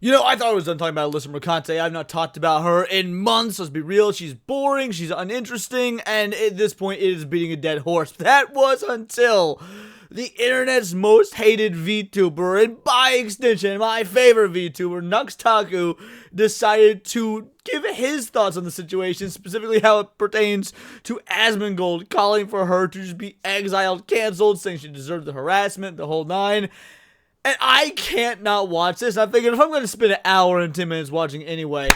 You know, I thought I was done talking about Alyssa Mercante. I've not talked about her in months. Let's be real. She's boring. She's uninteresting. And at this point, it is beating a dead horse. That was until the internet's most hated VTuber, and by extension, my favorite VTuber, Nux Taku, decided to give his thoughts on the situation, specifically how it pertains to asmongold, calling for her to just be exiled, canceled, saying she deserved the harassment, the whole nine. And I can't not watch this. I figured if I'm going to spend an hour and 10 minutes watching anyway,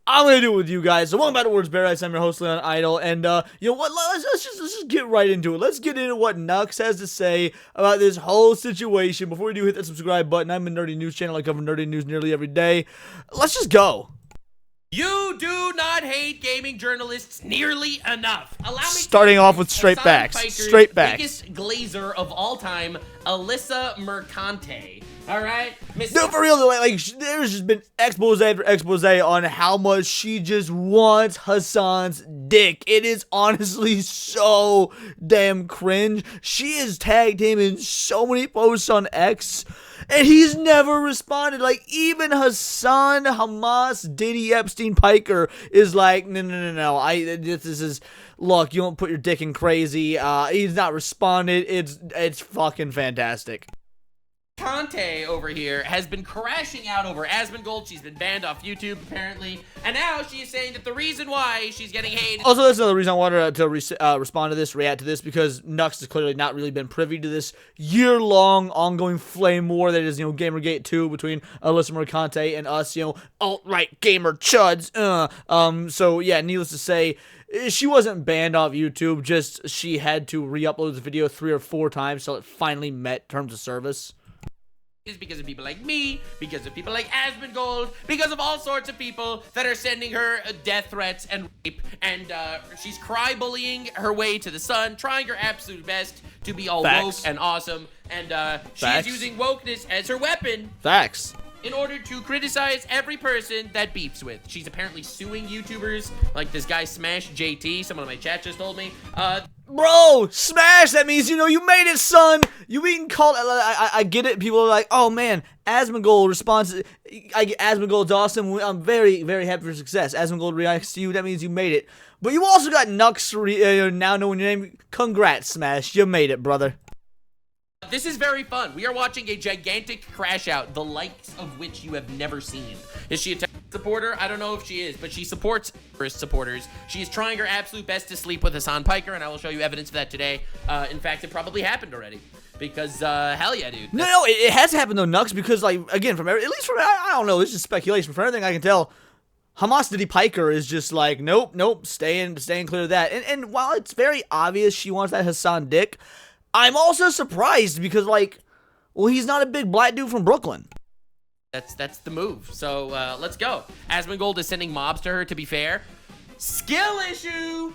I'm going to do it with you guys. So welcome back to Words Paradise. I'm your host, Leon Idol. And you know what? Let's just get right into it. Let's get into what Nux has to say about this whole situation. Before we do, hit that subscribe button. I'm a nerdy news channel. I cover nerdy news nearly every day. Let's just go. You do not hate gaming journalists nearly enough. Allow me Starting off with straight backs. Straight backs. Biggest glazer of all time, Alyssa Mercante. All right, no, for real though, like there's just been expose after expose on how much she just wants Hassan's dick. It is honestly so damn cringe. She has tagged him in so many posts on X, and he's never responded. Like, even Hassan, Hamas, Diddy, Epstein, Piker is like, no. This is, look, you don't put your dick in crazy. He's not responded. It's fucking fantastic. Conte over here has been crashing out over asmongold. She's been banned off YouTube, apparently. And now she is saying that the reason why she's getting hated... Also, that's another reason I wanted to respond to this, react to this, because Nux has clearly not really been privy to this year-long ongoing flame war that is, Gamergate 2 between Alyssa Mercante and us, alt-right gamer chuds. So, yeah, needless to say, she wasn't banned off YouTube, just she had to re-upload the video 3 or 4 times till it finally met terms of service. Is because of people like me, because of people like asmongold, because of all sorts of people that are sending her death threats and rape, and she's cry bullying her way to the sun, trying her absolute best to be all woke and awesome, and she is using wokeness as her weapon. Facts. In order to criticize every person that beeps with. She's apparently suing YouTubers, like this guy smashjt, someone in my chat just told me. Bro, smash, that means, you made it, son. You even called, I get it, people are like, oh man, asmongold responds, asmongold's awesome, I'm very, very happy for success. Asmongold reacts to you, that means you made it. But you also got Nux, now knowing your name, congrats, Smash, you made it, brother. This is very fun. We are watching a gigantic crash out, the likes of which you have never seen. Is she a terrorist supporter? I don't know if she is, but she supports terrorist supporters. She is trying her absolute best to sleep with Hassan Piker, and I will show you evidence of that today. In fact, it probably happened already. Because, hell yeah, dude. No, it has happened though, Nux, because, like, again, at least from, I don't know, this is speculation. From everything I can tell, Hamas Diddy Piker is just like, nope, staying clear of that. And while it's very obvious she wants that Hassan dick, I'm also surprised because, like, well, he's not a big black dude from Brooklyn. That's the move. So, let's go. asmongold is sending mobs to her, to be fair. Skill issue!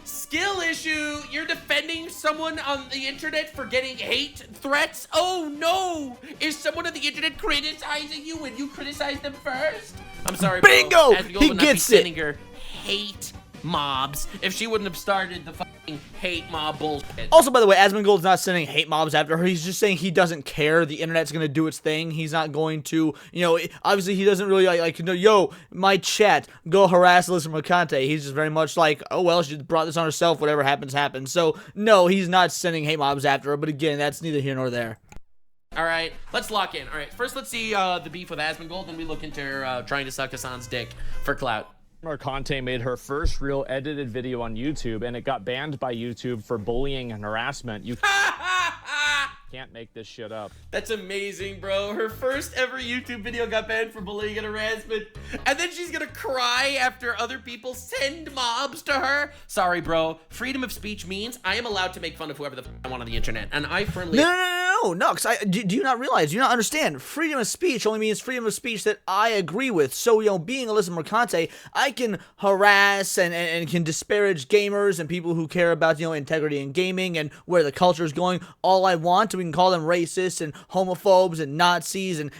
You're defending someone on the internet for getting hate threats? Oh, no! Is someone on the internet criticizing you when you criticize them first? I'm sorry, bro. Bingo! He gets it! Sending her hate mobs if she wouldn't have started the fucking hate mob bullshit. Also, by the way, asmongold's not sending hate mobs after her. He's just saying he doesn't care. The internet's gonna do its thing. He's not going to, obviously he doesn't really yo, my chat, go harass Alyssa Mercante. He's just very much like, oh well, she brought this on herself. Whatever happens, happens. So no, he's not sending hate mobs after her. But again, that's neither here nor there. All right, let's lock in. All right, first let's see the beef with asmongold, then we look into her trying to suck Hassan's dick for clout. Mercante made her first real edited video on YouTube, and it got banned by YouTube for bullying and harassment. You can't make this shit up. That's amazing, bro. Her first ever YouTube video got banned for bullying and harassment, and then she's gonna cry after other people send mobs to her. Sorry, bro. Freedom of speech means I am allowed to make fun of whoever the f I want on the internet, and I firmly... No, Nux, do you not realize, do you not understand? Freedom of speech only means freedom of speech that I agree with. So, being Alyssa Mercante, I can harass and can disparage gamers and people who care about, integrity in gaming and where the culture is going all I want. We can call them racist and homophobes and Nazis and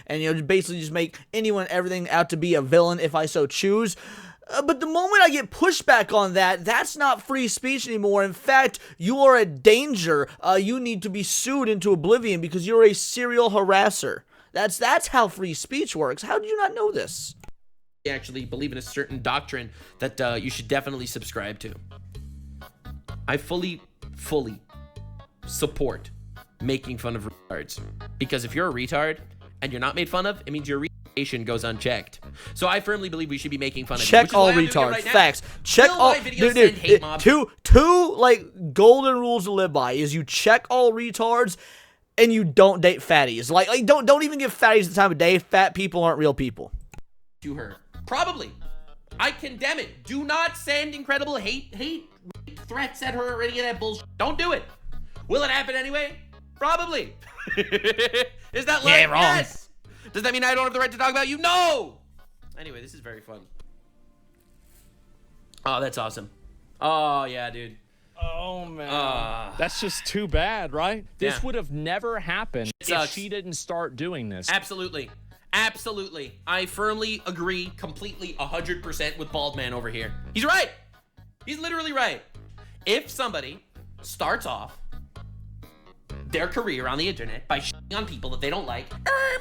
basically just make anyone, everything out to be a villain if I so choose. But the moment I get pushback on that, that's not free speech anymore. In fact, you are a danger. You need to be sued into oblivion because you're a serial harasser. That's how free speech works. How did you not know this? Actually believe in a certain doctrine that you should definitely subscribe to. I fully support making fun of retards, because if you're a retard and you're not made fun of, it means your retardation goes unchecked. So I firmly believe we should be making fun of you, which is Check all why I'm doing it retards. right now. Facts. Check Will all. my videos send hate mobs? Two like golden rules to live by is you check all retards and you don't date fatties. Like don't even give fatties the time of day. Fat people aren't real people. To her, probably. I condemn it. Do not send incredible hate threats at her or any of that bullshit. Don't do it. Will it happen anyway? Probably. Is that Yeah, like wrong. yes? Does that mean I don't have the right to talk about you? No. Anyway, this is very fun. Oh, that's awesome. Oh yeah, dude. Oh man, that's just too bad, right? This Yeah. would have never happened if sucks. she didn't start doing this. Absolutely. Absolutely. I firmly agree completely 100% with Bald Man over here. He's right. He's literally right. If somebody starts off their career on the internet by shitting on people that they don't like,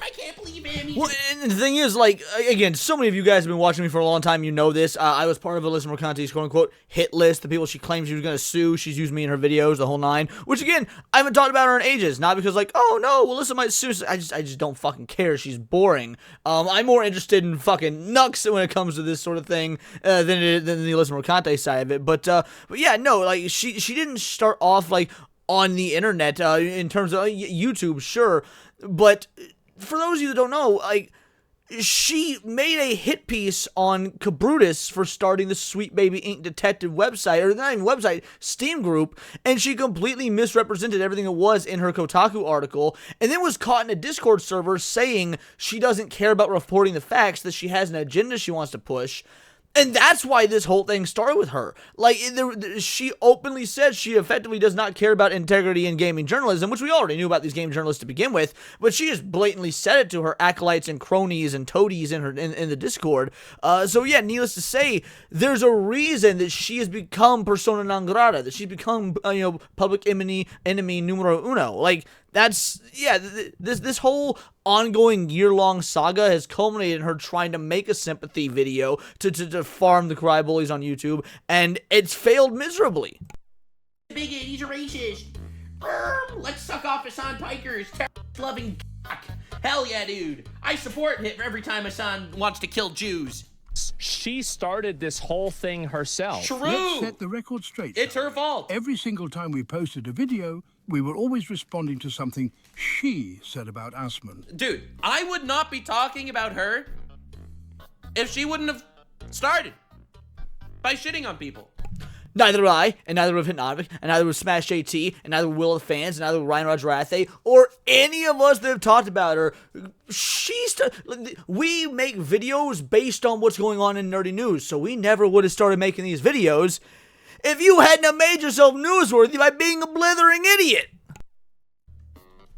I can't believe him. Well, and the thing is, like, again, so many of you guys have been watching me for a long time. You know this. I was part of Alyssa Mercante's quote-unquote hit list, the people she claims she was going to sue. She's used me in her videos, the whole nine. Which, again, I haven't talked about her in ages. Not because, like, oh, no, Alyssa might sue. I just don't fucking care. She's boring. I'm more interested in fucking Nux when it comes to this sort of thing than the Alyssa Mercante side of it. But yeah, no, like, she didn't start off, like, on the internet, in terms of YouTube, sure, but for those of you that don't know, like, she made a hit piece on Cabrutus for starting the Sweet Baby Inc. detective website, or not even website, Steam group, and she completely misrepresented everything it was in her Kotaku article, and then was caught in a Discord server saying she doesn't care about reporting the facts, that she has an agenda she wants to push. And that's why this whole thing started with her. Like, she openly said she effectively does not care about integrity in gaming journalism, which we already knew about these game journalists to begin with, but she just blatantly said it to her acolytes and cronies and toadies in the Discord. So yeah, needless to say, there's a reason that she has become persona non grata, that she's become, public enemy numero uno. Like, that's, yeah, this whole ongoing year-long saga has culminated in her trying to make a sympathy video to farm the cry bullies on YouTube, and it's failed miserably. Bigot, he's a racist. Let's suck off Hassan Piker's terrorist-loving cock. Hell yeah, dude. I support him every time Hassan wants to kill Jews. She started this whole thing herself. True. Let's set the record straight. It's her fault. Every single time we posted a video, we were always responding to something she said about Asmon. Dude, I would not be talking about her if she wouldn't have started by shitting on people. Neither would I, and neither would Hypnotic, and neither would smashjt, and neither would Will of the Fans, and neither would Ryan Rajrathe, or any of us that have talked about her. We make videos based on what's going on in nerdy news, so we never would have started making these videos if you hadn't have made yourself newsworthy by being a blithering idiot.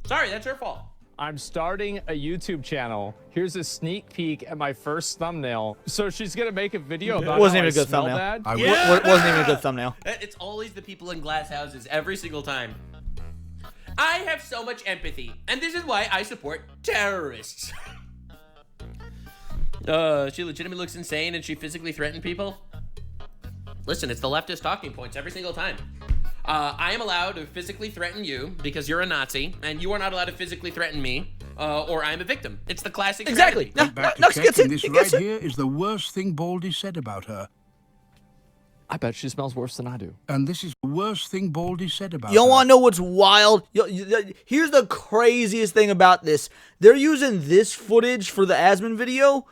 Sorry, that's her fault. I'm starting a YouTube channel. Here's a sneak peek at my first thumbnail. So she's gonna make a video about Wasn't how even a good I smell thumbnail. bad. Wasn't even a good thumbnail. It's always the people in glass houses every single time. I have so much empathy, and this is why I support terrorists. She legitimately looks insane and she physically threatened people. Listen, it's the leftist talking points every single time. I am allowed to physically threaten you because you're a Nazi, and you are not allowed to physically threaten me, or I'm a victim. It's the classic Exactly. strategy. Back to Nux check, gets it. and this He right gets it. here is the worst thing Baldy said about her. I bet she smells worse than I do. And this is the worst thing Baldy said about You her. want to know what's wild? Here's the craziest thing about this. They're using this footage for the Asmon video.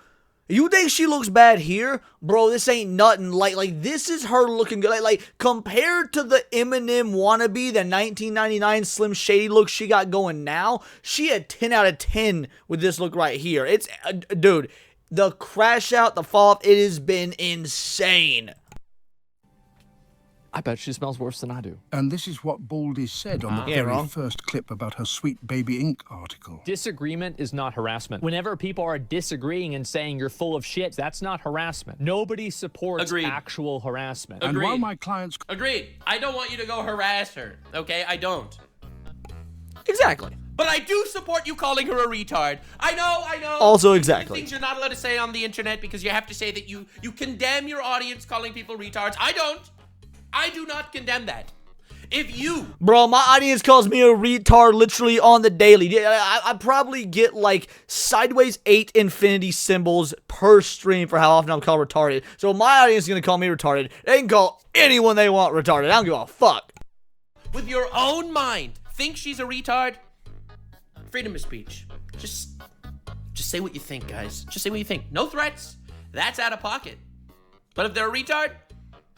You think she looks bad here? Bro, this ain't nothing. Like this is her looking good. Like compared to the Eminem wannabe, the 1999 Slim Shady look she got going now, she a 10 out of 10 with this look right here. It's, dude, the crash out, the fall off, it has been insane. I bet she smells worse than I do. And this is what Baldy said on the Yeah, very wrong. first clip about her Sweet Baby Inc. article. Disagreement is not harassment. Whenever people are disagreeing and saying you're full of shit, that's not harassment. Nobody supports Agreed. actual harassment. And while Agreed. my clients Agreed. I don't want you to go harass her, okay? I don't. Exactly. But I do support you calling her a retard. I know. Also, exactly. Things you're not allowed to say on the internet because you have to say that you condemn your audience calling people retards. I don't. I do not condemn that. If you... Bro, my audience calls me a retard literally on the daily. I probably get like sideways 8 infinity symbols per stream for how often I'm called retarded. So my audience is going to call me retarded. They can call anyone they want retarded. I don't give a fuck. With your own mind, think she's a retard? Freedom of speech. Just say what you think, guys. Just say what you think. No threats. That's out of pocket. But if they're a retard,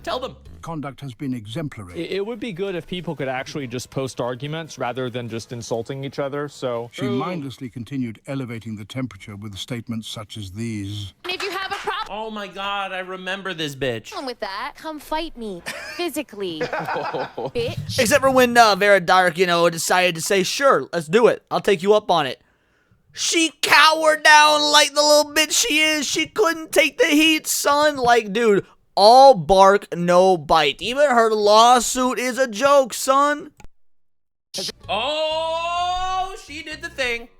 tell them. Conduct has been exemplary. It would be good if people could actually just post arguments rather than just insulting each other, so... She mindlessly continued elevating the temperature with statements such as these. And if you have a problem Oh my god, I remember this bitch. with that, come fight me. Physically. Bitch. Except for when Vera Dark, decided to say, sure, let's do it. I'll take you up on it. She cowered down like the little bitch she is. She couldn't take the heat, son. Like, dude, all bark, no bite. Even her lawsuit is a joke, son. Oh, she did the thing.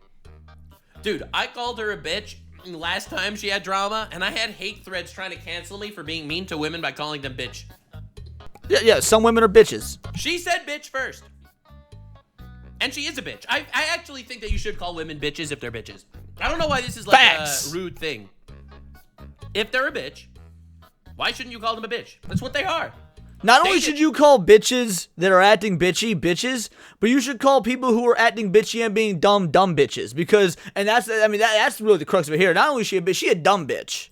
Dude, I called her a bitch last time she had drama, and I had hate threads trying to cancel me for being mean to women by calling them bitch. Yeah, some women are bitches. She said bitch first. And she is a bitch. I actually think that you should call women bitches if they're bitches. I don't know why this is like Facts. a rude thing. If they're a bitch, why shouldn't you call them a bitch? That's what they are. Not only should you call bitches that are acting bitchy bitches, but you should call people who are acting bitchy and being dumb bitches. Because, and that's really the crux of it here. Not only is she a bitch, she a dumb bitch.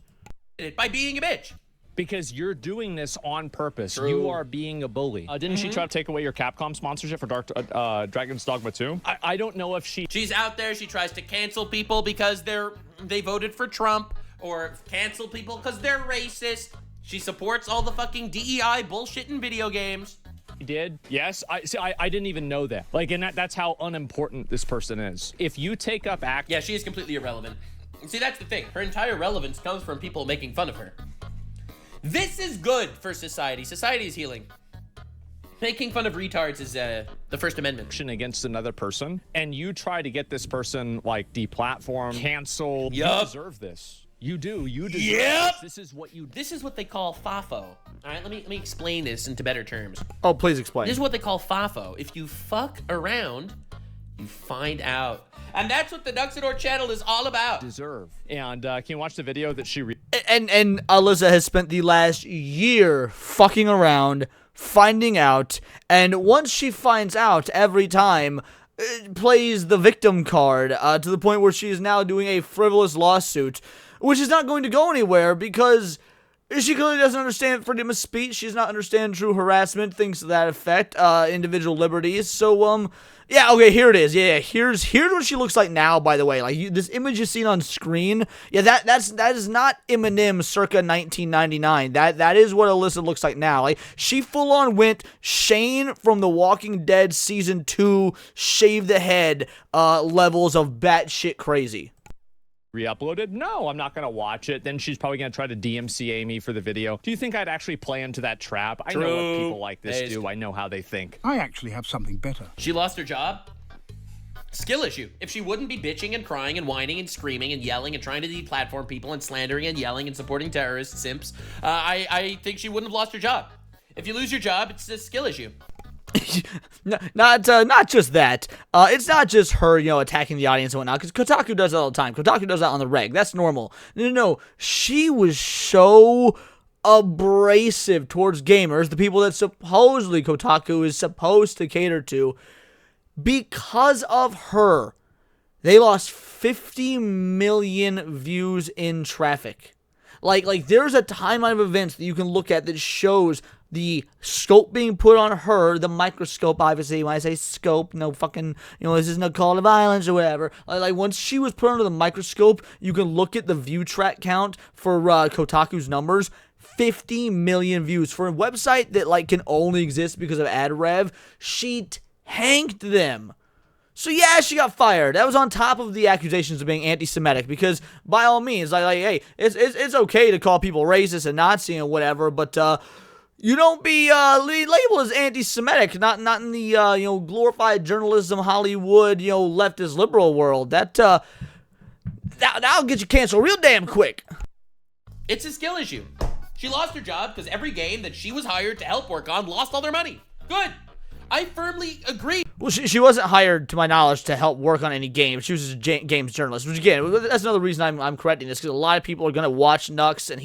By being a bitch. Because you're doing this on purpose. True. You are being a bully. Didn't she try to take away your Capcom sponsorship for Dragon's Dogma 2? I don't know if She's out there, she tries to cancel people because they voted for Trump, or cancel people because they're racist. She supports all the fucking DEI bullshit in video games. did. Yes. I didn't even know that. Like, and that's how unimportant this person is. If you take up act. Yeah, she is completely irrelevant. See, that's the thing. Her entire relevance comes from people making fun of her. This is good for society. Society is healing. Making fun of retards is the First Amendment. Against another person, and you try to get this person like deplatformed, canceled. Yup. You deserve this. You do. You deserve Yep. this. This is what you. This is what they call FAFO. All right, let me explain this into better terms. Oh, please explain. This is what they call FAFO. If you fuck around, you find out. And that's what the nuxanor channel is all about. Deserve. And can you watch the video that she? And Alyssa has spent the last year fucking around, finding out, and once she finds out every time, plays the victim card to the point where she is now doing a frivolous lawsuit, which is not going to go anywhere because she clearly doesn't understand freedom of speech. She does not understand true harassment, things to that effect, individual liberties. So, yeah, okay, here it is. Yeah, here's what she looks like now, by the way. Like, this image you've seen on screen, yeah, that is not Eminem circa 1999. That is what Alyssa looks like now. Like, she full-on went Shane from The Walking Dead Season 2, shave the head levels of batshit crazy. Re-uploaded? No, I'm not gonna watch it. Then she's probably gonna try to DMCA me for the video. Do you think I'd actually play into that trap? I know what people like this do. I know how they think. I actually have something better. She lost her job? Skill issue. If she wouldn't be bitching and crying and whining and screaming and yelling and trying to deplatform people and slandering and yelling and supporting terrorist simps, I think she wouldn't have lost her job. If you lose your job, it's a skill issue. Not just that. It's not just her, attacking the audience and whatnot, because Kotaku does that all the time. Kotaku does that on the reg. That's normal. No. She was so abrasive towards gamers, the people that supposedly Kotaku is supposed to cater to. Because of her, they lost 50 million views in traffic. Like there's a timeline of events that you can look at that shows the scope being put on her, the microscope, obviously. When I say scope, no fucking, this isn't a call to violence or whatever. Like once she was put under the microscope, you can look at the view track count for Kotaku's numbers. 50 million views. For a website that, can only exist because of ad rev, she tanked them. So yeah, she got fired. That was on top of the accusations of being anti-Semitic, because by all means, hey, it's okay to call people racist and Nazi and whatever, but You don't be labeled as anti-Semitic, not in the glorified journalism Hollywood leftist liberal world. That'll get you canceled real damn quick. It's a skill issue. She lost her job because every game that she was hired to help work on lost all their money. Good. I firmly agree. Well, she wasn't hired, to my knowledge, to help work on any games. She was just a games journalist, which, again, that's another reason I'm correcting this, because a lot of people are going to watch Nux, and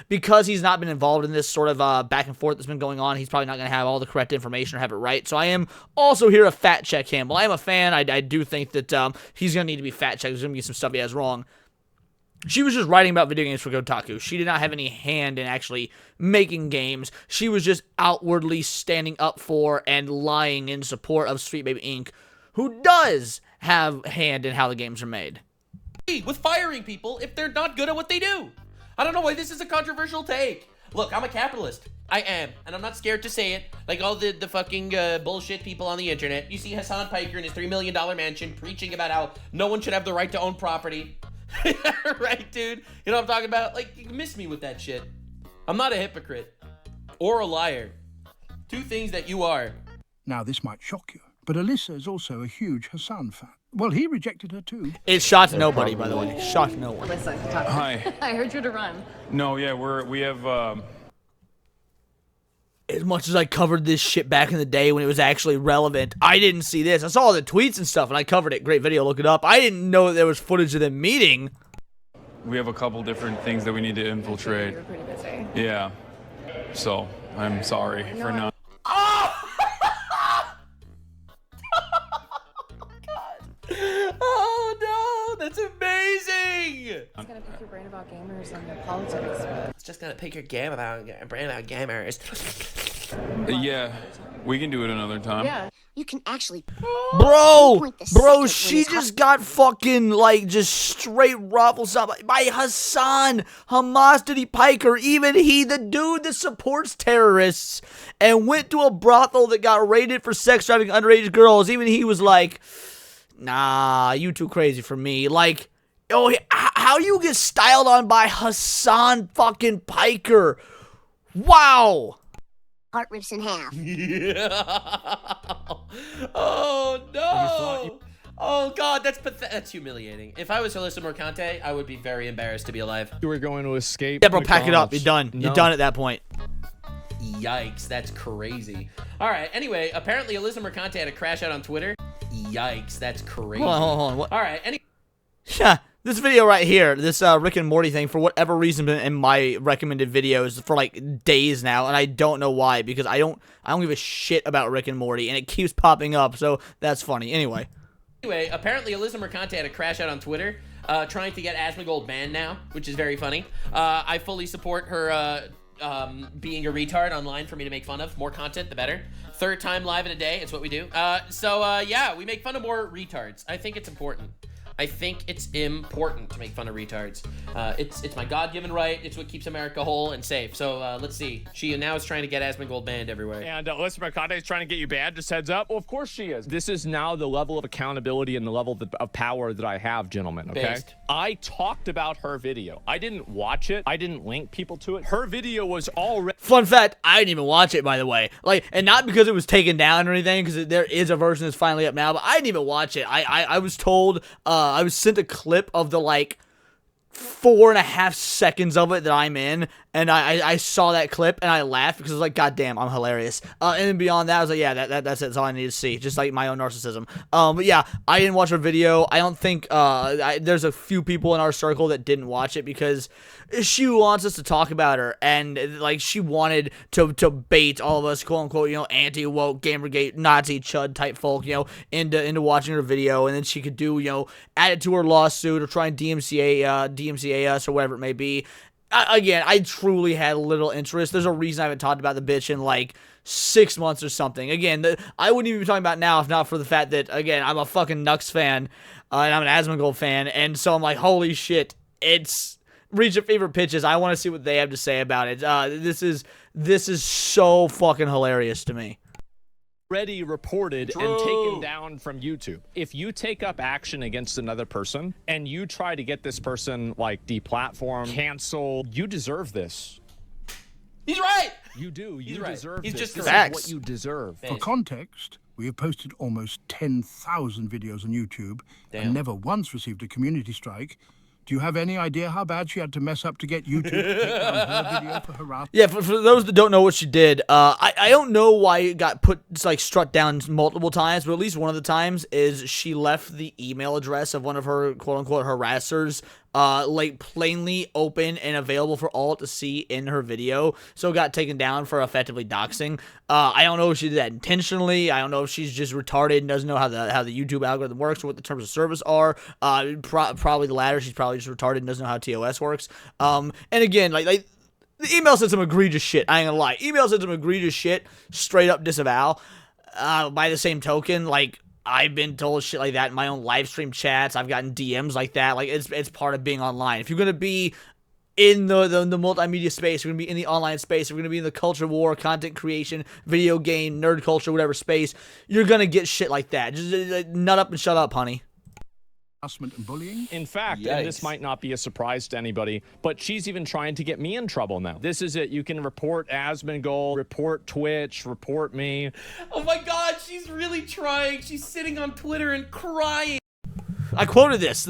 because he's not been involved in this sort of back and forth that's been going on, he's probably not going to have all the correct information or have it right. So I am also here to fact check him. While I am a fan, I do think that he's going to need to be fact checked. There's going to be some stuff he has wrong. She was just writing about video games for Kotaku. She did not have any hand in actually making games. She was just outwardly standing up for and lying in support of Sweet Baby Inc., who does have hand in how the games are made. With firing people if they're not good at what they do. I don't know why this is a controversial take. Look, I'm a capitalist. I am, and I'm not scared to say it. Like all the fucking bullshit people on the internet. You see Hassan Piker in his $3 million mansion preaching about how no one should have the right to own property. Right, dude? You know what I'm talking about? Like, you miss me with that shit. I'm not a hypocrite. Or a liar. Two things that you are. Now, this might shock you, but Alyssa is also a huge Hassan fan. Well, he rejected her too. It shocked nobody, by the way. Shocked no one. Alyssa, hi. I heard you to run. No, yeah, we have As much as I covered this shit back in the day when it was actually relevant, I didn't see this. I saw all the tweets and stuff, and I covered it. Great video, look it up. I didn't know that there was footage of them meeting. we have a couple different things that we need to infiltrate. You're pretty busy. Yeah. So, I'm sorry for not. Oh no, that's amazing! It's gonna pick your brain about gamers and politics, but It's just gonna pick your brain about gamers. Yeah, we can do it another time. yeah. You can actually Bro, point the second when she it's just got fucking, like, just straight ruffles up by Hassan Hamasdidi Piker. Even he, the dude that supports terrorists and went to a brothel that got raided for sex trafficking underage girls, even he was like, nah, you too crazy for me. Like, oh, how you get styled on by Hassan fucking Piker? Wow. heart rips in half. Oh no! Oh god, that's humiliating. If I was Alyssa Mercante, I would be very embarrassed to be alive. You were going to escape. Yeah, bro, pack it up. You're McDonald's. done. No. You're done at that point. Yikes, that's crazy. All right, anyway, apparently Alyssa Mercante had a crash out on Twitter. Yikes, that's crazy. Hold on. What? All right, Yeah, this video right here, this Rick and Morty thing, for whatever reason, been in my recommended videos for like days now, and I don't know why, because I don't give a shit about Rick and Morty, and it keeps popping up, so that's funny. Anyway, apparently Alyssa Mercante had a crash out on Twitter, trying to get asmongold banned now, which is very funny. I fully support her being a retard online for me to make fun of. More content, the better. Third time live in a day, it's what we do. Yeah, we make fun of more retards. I think it's important. I think it's important to make fun of retards. It's my God-given right. It's what keeps America whole and safe. So let's see. She now is trying to get asmongold banned everywhere. And Alyssa Mercante is trying to get you banned. Just heads up. Well, of course she is. This is now the level of accountability and the level of power that I have, gentlemen. Okay. Based. I talked about her video. I didn't watch it. I didn't link people to it. Her video was already. fun fact, I didn't even watch it, by the way. Like, and not because it was taken down or anything, because there is a version that's finally up now, but I didn't even watch it. I was told, I was sent a clip of the, like, 4.5 seconds of it that I'm in, and I saw that clip and I laughed because I was like, God damn, I'm hilarious. And then beyond that, I was like, yeah, that's it. That's all I need to see. Just like my own narcissism. But yeah, I didn't watch her video. I don't think there's a few people in our circle that didn't watch it because she wants us to talk about her, and like she wanted to bait all of us, quote unquote, anti-woke, gamergate, Nazi chud type folk, into watching her video, and then she could do, add it to her lawsuit or try and DMCA us or whatever it may be. Again, I truly had little interest. There's a reason I haven't talked about the bitch in like 6 months or something. Again, I wouldn't even be talking about it now if not for the fact that, again, I'm a fucking Nux fan, and I'm an asmongold fan, and so I'm like, holy shit, it's Reach Your Favorite Pitches. I want to see what they have to say about it. This is so fucking hilarious to me. Already reported and taken down from YouTube. If you take up action against another person and you try to get this person like deplatformed, canceled, you deserve this. He's right. You do. You right. deserve He's this. just This correct. is what you deserve. For context, we have posted almost 10,000 videos on YouTube and never once received a community strike. Do you have any idea how bad she had to mess up to get YouTube to take down her video for harassment? Yeah, for those that don't know what she did, I don't know why it got put, like, struck down multiple times, but at least one of the times is she left the email address of one of her quote-unquote harassers, like, plainly open and available for all to see in her video, so it got taken down for effectively doxing. I don't know if she did that intentionally. I don't know if she's just retarded and doesn't know how the YouTube algorithm works or what the terms of service are. Probably the latter. She's probably just retarded and doesn't know how TOS works. And again, like the email said some egregious shit. I ain't gonna lie. Email said some egregious shit. Straight up disavow. By the same token, like, I've been told shit like that in my own live stream chats. I've gotten DMs like that. Like, it's part of being online. If you're gonna be in the multimedia space, you're gonna be in the online space, you're gonna be in the culture war, content creation, video game, nerd culture, whatever space, you're gonna get shit like that. Just nut up and shut up, honey. Harassment and bullying? In fact, and this might not be a surprise to anybody, but she's even trying to get me in trouble now. This is it. You can report asmongold, report Twitch, report me. Oh my God, she's really trying. She's sitting on Twitter and crying. I quoted this,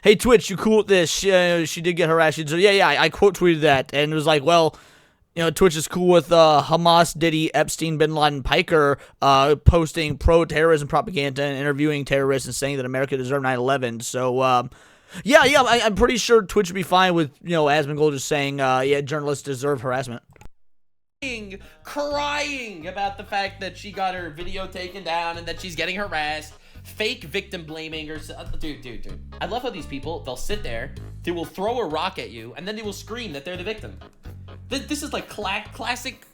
hey Twitch, you cool with this? She did get harassed. So yeah, I quote tweeted that, and it was like, well, you know, Twitch is cool with Hamas, Diddy, Epstein, Bin Laden, Piker posting pro-terrorism propaganda and interviewing terrorists and saying that America deserved 9/11. So yeah, I'm pretty sure Twitch would be fine with, you know, asmongold just saying, yeah, journalists deserve harassment. Crying about the fact that she got her video taken down and that she's getting harassed. Fake victim blaming or dude. I love how these people, they'll sit there, they will throw a rock at you, and then they will scream that they're the victim. This is like classic,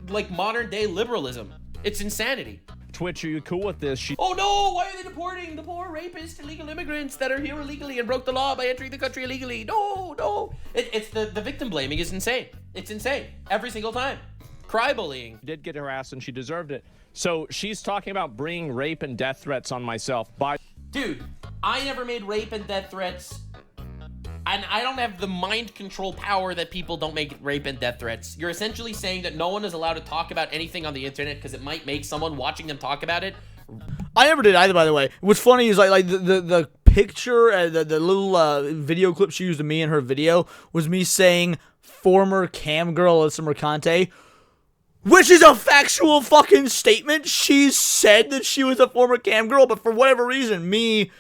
like, modern day liberalism. It's insanity. Twitch, are you cool with this? Oh no, why are they deporting the poor rapist illegal immigrants that are here illegally and broke the law by entering the country illegally? No. It's the victim blaming is insane. It's insane. Every single time. Cry bullying. Did get harassed and she deserved it. So she's talking about bringing rape and death threats on myself. Dude, I never made rape and death threats. And I don't have the mind control power that people don't make rape and death threats. You're essentially saying that no one is allowed to talk about anything on the internet because it might make someone watching them talk about it. I never did either, by the way. What's funny is like the picture, the little video clip she used of me in her video was me saying former cam girl Alyssa Mercante, which is a factual fucking statement. She said that she was a former cam girl, but for whatever reason, me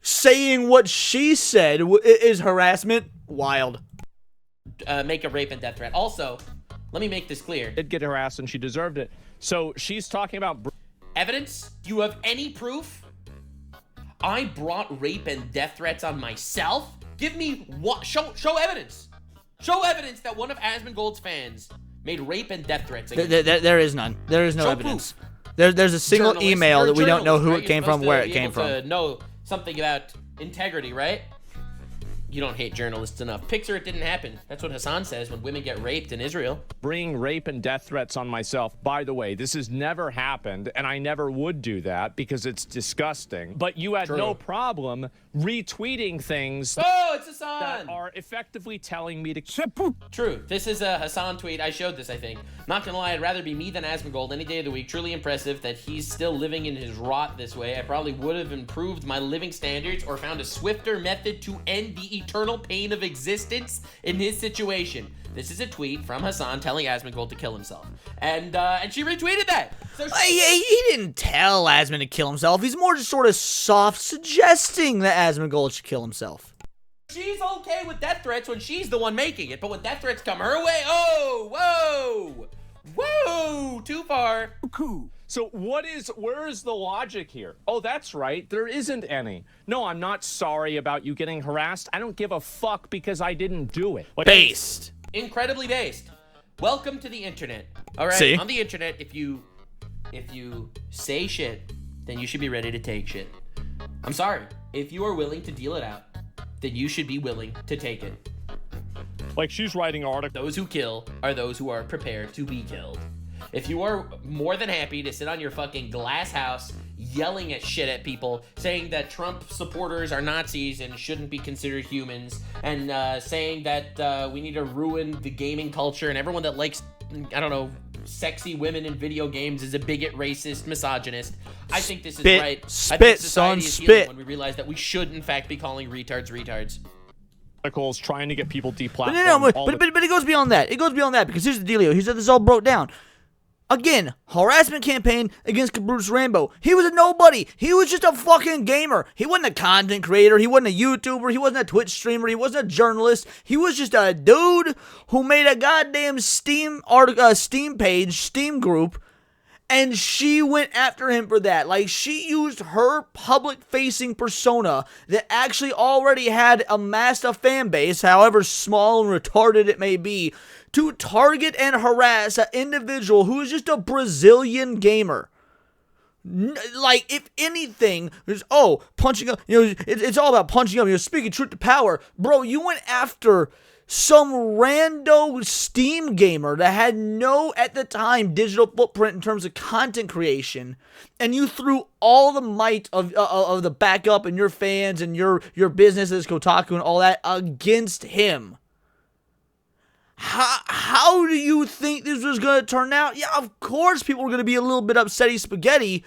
saying what she said is harassment. Wild. Make a rape and death threat. Also, let me make this clear. Did get harassed and she deserved it. So she's talking about evidence. Do you have any proof? I brought rape and death threats on myself. Give me what? Show evidence. Show evidence that one of asmongold's fans made rape and death threats. There is none. There is no Show evidence. There's a single email that we don't know who it came from, where it came from. To know something about integrity, right? You don't hate journalists enough. Picture it didn't happen. That's what Hassan says when women get raped in Israel. Bringing rape and death threats on myself. By the way, this has never happened, and I never would do that because it's disgusting. But you had no problem retweeting things it's Hassan! that are effectively telling me to... True. This is a Hassan tweet. I showed this, I think. Not gonna lie, I'd rather be me than asmongold any day of the week. Truly impressive that he's still living in his rot this way. I probably would have improved my living standards or found a swifter method to end the eternal pain of existence in his situation. This is a tweet from Hassan telling asmongold to kill himself. And she retweeted that. So he didn't tell Asmon to kill himself. He's more just sort of soft suggesting that asmongold should kill himself. She's okay with death threats when she's the one making it, but when death threats come her way, oh, whoa, too far. Cool. So where is the logic here? Oh, that's right. There isn't any. No, I'm not sorry about you getting harassed. I don't give a fuck because I didn't do it. Based. Incredibly based. Welcome to the internet. All right. See? On the internet, if you say shit, then you should be ready to take shit. I'm sorry. If you are willing to deal it out, then you should be willing to take it. Like she's writing articles. Those who kill are those who are prepared to be killed. If you are more than happy to sit on your fucking glass house, yelling at shit at people, saying that Trump supporters are Nazis and shouldn't be considered humans, and saying that we need to ruin the gaming culture, and everyone that likes, I don't know, sexy women in video games is a bigot, racist, misogynist. I think this is right. I think society is healing when we realize that we should, in fact, be calling retards retards. Articles trying to get people deplatformed. But it goes beyond that. It goes beyond that, because here's the dealio. Here's how this all broke down. Again, harassment campaign against Bruce Rambo. He was a nobody. He was just a fucking gamer. He wasn't a content creator. He wasn't a YouTuber. He wasn't a Twitch streamer. He wasn't a journalist. He was just a dude who made a goddamn Steam page, Steam group, and she went after him for that. Like, she used her public-facing persona that actually already had amassed a fan base, however small and retarded it may be, to target and harass an individual who is just a Brazilian gamer. Like, if anything, there's, punching up, it's all about punching up, speaking truth to power. Bro, you went after some rando Steam gamer that had no, at the time, digital footprint in terms of content creation, and you threw all the might of the backup and your fans and your business as Kotaku and all that against him. How do you think this was going to turn out? Yeah, of course people were going to be a little bit upsetty spaghetti.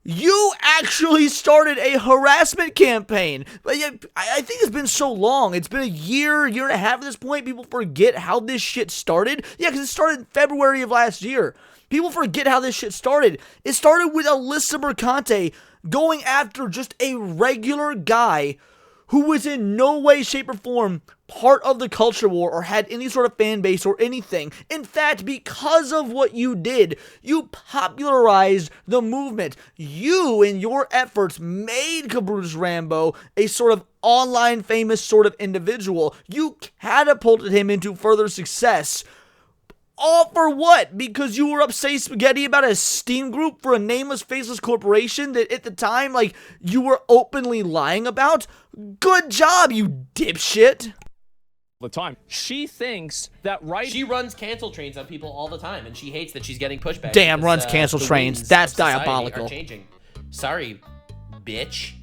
You actually started a harassment campaign. But yeah, I think it's been so long. It's been a year and a half at this point. People forget how this shit started. Yeah, because it started in February of last year. People forget how this shit started. It started with Alyssa Mercante going after just a regular guy who was in no way, shape, or form part of the culture war or had any sort of fan base or anything. In fact, because of what you did, you popularized the movement. You, in your efforts, made Bruce Rambo a sort of online famous sort of individual. You catapulted him into further success. All for what? Because you were upset spaghetti about a Steam group for a nameless, faceless corporation that at the time, like, you were openly lying about? Good job, you dipshit. The time. She thinks that she runs cancel trains on people all the time, and she hates that she's getting pushback. Damn, runs cancel trains. That's diabolical. Are changing. Sorry, bitch.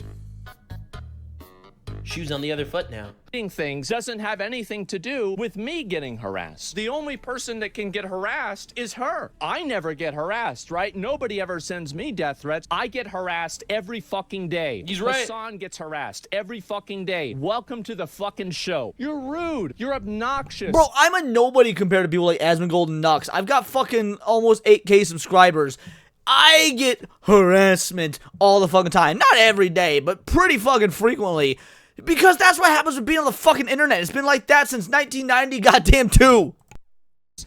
Shoes on the other foot now. Things doesn't have anything to do with me getting harassed. The only person that can get harassed is her. I never get harassed, right? Nobody ever sends me death threats. I get harassed every fucking day. He's right. Hassan gets harassed every fucking day. Welcome to the fucking show. You're rude. You're obnoxious. Bro, I'm a nobody compared to people like asmongold and Nux. I've got fucking almost 8K subscribers. I get harassment all the fucking time. Not every day, but pretty fucking frequently. Because that's what happens with being on the fucking internet. It's been like that since 1990 goddamn too.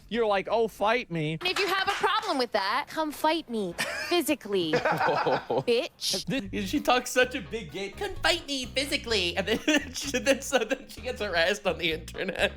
You're like, oh, fight me. And if you have a problem with that, come fight me. Physically. Bitch. She talks such a big game. Come fight me physically. And then, then she gets harassed on the internet.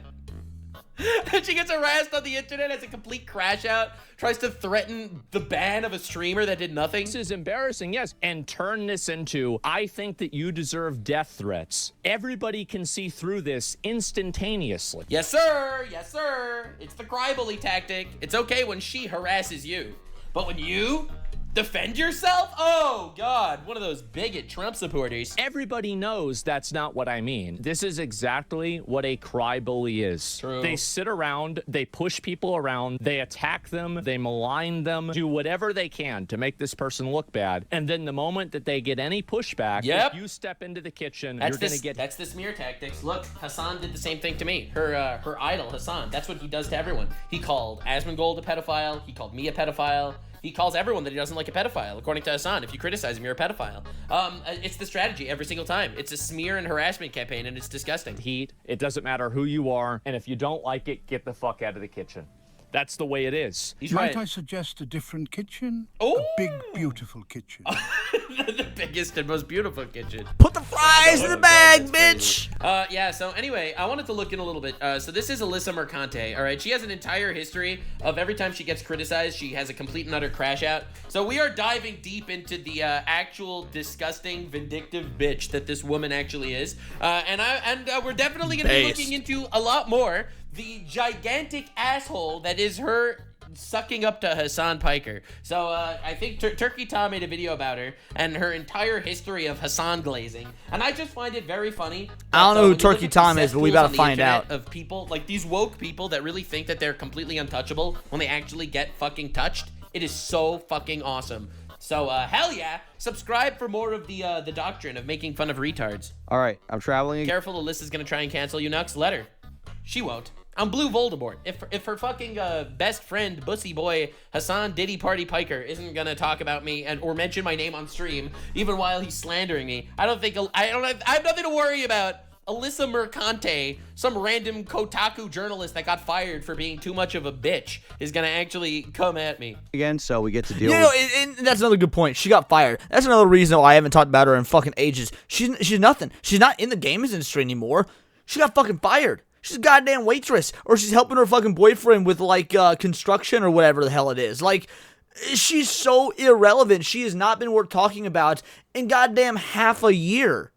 And she gets harassed on the internet as a complete crash out, tries to threaten the ban of a streamer that did nothing. This is embarrassing, yes. And turn this into, I think that you deserve death threats. Everybody can see through this instantaneously. Yes, sir. Yes, sir. It's the cry-bully tactic. It's okay when she harasses you. But when you defend yourself? Oh, God. One of those bigot Trump supporters. Everybody knows that's not what I mean. This is exactly what a cry bully is. True. They sit around, they push people around, they attack them, they malign them, do whatever they can to make this person look bad. And then the moment that they get any pushback, if you step into the kitchen, you're going to get... That's the smear tactics. Look, Hassan did the same thing to me. Her idol, Hassan, that's what he does to everyone. He called asmongold a pedophile. He called me a pedophile. He calls everyone that he doesn't like a pedophile, according to Hassan. If you criticize him, you're a pedophile. It's the strategy every single time. It's a smear and harassment campaign, and it's disgusting. Heat. It doesn't matter who you are, and if you don't like it, get the fuck out of the kitchen. That's the way it is. Might I suggest a different kitchen? Oh! A big, beautiful kitchen. The biggest and most beautiful kitchen. Put the fries in the bag, bitch! Yeah, so anyway, I wanted to look in a little bit. So this is Alyssa Mercante, all right? She has an entire history of every time she gets criticized, she has a complete and utter crash out. So we are diving deep into the actual disgusting, vindictive bitch that this woman actually is. And we're definitely going to be looking into a lot more. The gigantic asshole that is her sucking up to Hassan Piker. So I think Turkey Tom made a video about her and her entire history of Hassan glazing, and I just find it very funny. I don't know who Turkey Tom is, but we gotta find out. Of people like these woke people that really think that they're completely untouchable when they actually get fucking touched. It is so fucking awesome. So hell yeah, subscribe for more of the doctrine of making fun of retards. All right, I'm traveling. Careful, Alyssa's gonna try and cancel you, Nux. Let her. She won't. I'm Blue Voldemort. If her fucking best friend, bussy boy, Hassan Diddy Party Piker isn't gonna talk about me or mention my name on stream, even while he's slandering me, I have nothing to worry about. Alyssa Mercante, some random Kotaku journalist that got fired for being too much of a bitch, is gonna actually come at me Again, so we get to deal and that's another good point. She got fired. That's another reason why I haven't talked about her in fucking ages. She's nothing. She's not in the games industry anymore. She got fucking fired. She's a goddamn waitress, or she's helping her fucking boyfriend with like construction or whatever the hell it is. Like, she's so irrelevant. She has not been worth talking about in goddamn half a year.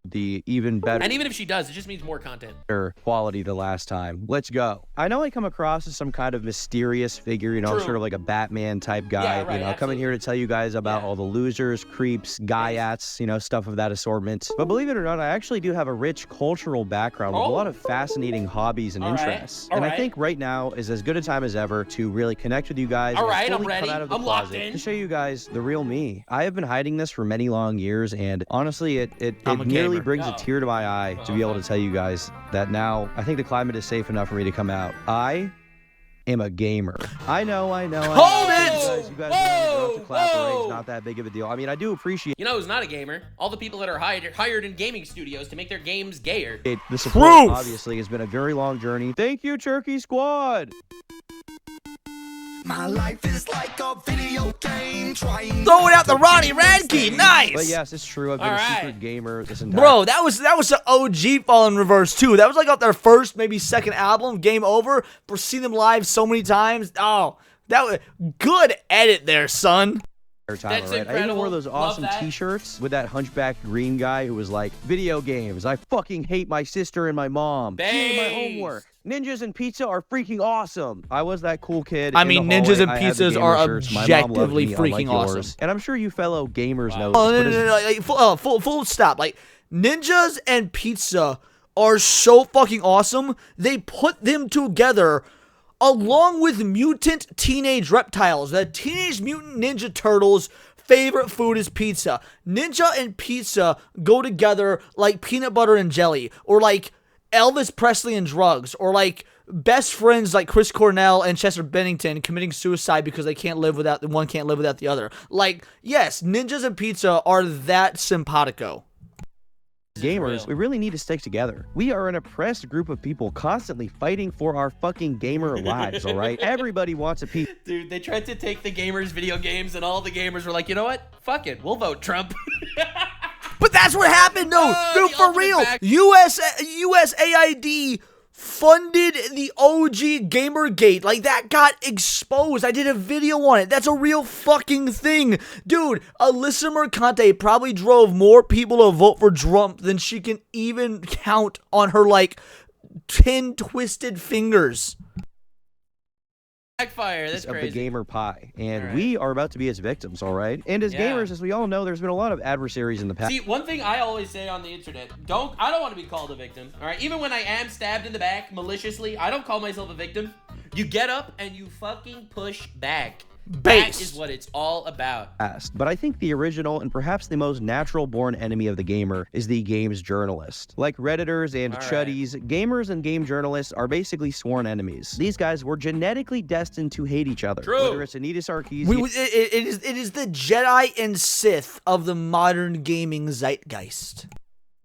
the even better. And even if she does, it just means more content. Quality the last time. Let's go. I know I come across as some kind of mysterious figure, you know, True. sort of like a Batman type guy, Yeah, right, you know, absolutely. coming here to tell you guys about all the losers, creeps, gaiats, you know, stuff of that assortment. But believe it or not, I actually do have a rich cultural background with a lot of fascinating hobbies and interests. And I think right now is as good a time as ever to really connect with you guys. All right, and I'm fully ready. come out of the I'm locked closet in. to show you guys the real me. I have been hiding this for many long years, and honestly, it I'm a nearly gamer. brings a tear to my eye to be able to tell you guys that now I think the climate is safe enough for me to come out. I am a gamer. I know. Hold it! You guys don't have to clap or it's not that big of a deal. I mean, I do appreciate You know who's not a gamer? All the people that are hired in gaming studios to make their games gayer. the support. Proof! Obviously, has been a very long journey. Thank you, Turkey Squad. My life is like a video game trying. Throwing out the Ronnie Radke, nice! But yes, it's true. I've been a secret gamer this entire Bro, that was the OG Fall in Reverse too. That was like off their first, maybe second album, Game Over. For seeing them live so many times. Oh, that was good edit there, son. time, That's right? I even incredible. wore those Love awesome that. t-shirts with that hunchback green guy who was like, video games, I fucking hate my sister and my mom. Doing my homework. Ninjas and pizza are freaking awesome. I was that cool kid. I in mean, the ninjas hallway. and I had the pizzas gamer are shirts. My mom loved objectively me, freaking unlike yours. awesome. And I'm sure you fellow gamers know Oh, this. no, but like, full stop. Like, ninjas and pizza are so fucking awesome. They put them together along with mutant teenage reptiles. The Teenage Mutant Ninja Turtles' favorite food is pizza. Ninja and pizza go together like peanut butter and jelly, or like Elvis Presley and drugs, or like best friends like Chris Cornell and Chester Bennington committing suicide because they can't live without the one can't live without the other. Like, yes, ninjas and pizza are that simpatico. Gamers, we really need to stick together. We are an oppressed group of people constantly fighting for our fucking gamer lives, all right? Everybody wants a piece. Dude, they tried to take the gamers' video games, and all the gamers were like, you know what? Fuck it. We'll vote Trump. But that's what happened, though. Dude, the for ultimate real. back- USAID funded the OG Gamergate. Like, that got exposed. I did a video on it. That's a real fucking thing. Dude, Alyssa Mercante probably drove more people to vote for Trump than she can even count on her, like, 10 twisted fingers. Backfire. That's Of the crazy. gamer pie, and All right. we are about to be its victims, all right? And as Yeah. gamers, as we all know, there's been a lot of adversaries in the past. See, one thing I always say on the internet, I don't want to be called a victim, all right? Even when I am stabbed in the back maliciously, I don't call myself a victim. You get up and you fucking push back. That Based. is what it's all about. But I think the original and perhaps the most natural-born enemy of the gamer is the games journalist. Like Redditors and All right. chuddies, gamers and game journalists are basically sworn enemies. These guys were genetically destined to hate each other. True. Whether it's Anita Sarkeesian It is the Jedi and Sith of the modern gaming zeitgeist.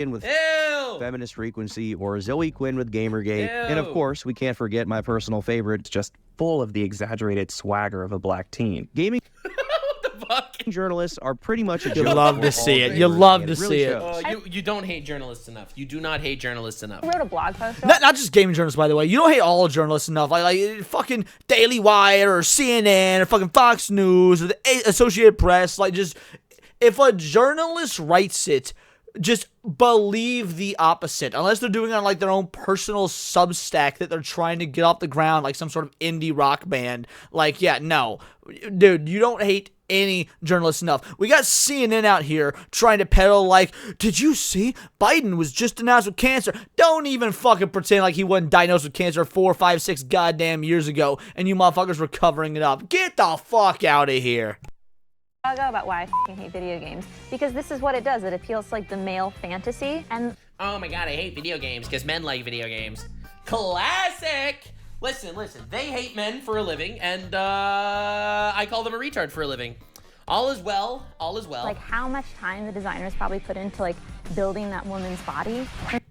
with Ew! Feminist Frequency or Zoe Quinn with Gamergate. And of Ew. course, we can't forget my personal favorite, just full of the exaggerated swagger of a black teen. Gaming What the fuck? journalists are pretty much a You joke love for to all see it. gamers, You love and to really see it. shows. You don't hate journalists enough. You do not hate journalists enough. I wrote a blog post. Not just gaming journalists, by the way. You don't hate all journalists enough. Like fucking Daily Wire or CNN or fucking Fox News or the Associated Press. Like, just if a journalist writes it, just believe the opposite. Unless they're doing it on like their own personal Substack that they're trying to get off the ground, like some sort of indie rock band. Like, yeah, no. Dude, you don't hate any journalists enough. We got CNN out here trying to peddle like, did you see Biden was just diagnosed with cancer? Don't even fucking pretend like he wasn't diagnosed with cancer 4, 5, 6 goddamn years ago and you motherfuckers were covering it up. Get the fuck out of here. About why I fucking hate video games, because this is what it does. It appeals to like the male fantasy, and oh my god, I hate video games because men like video games. Classic. Listen, they hate men for a living, and I call them a retard for a living. All is well. Like how much time the designers probably put into like building that woman's body.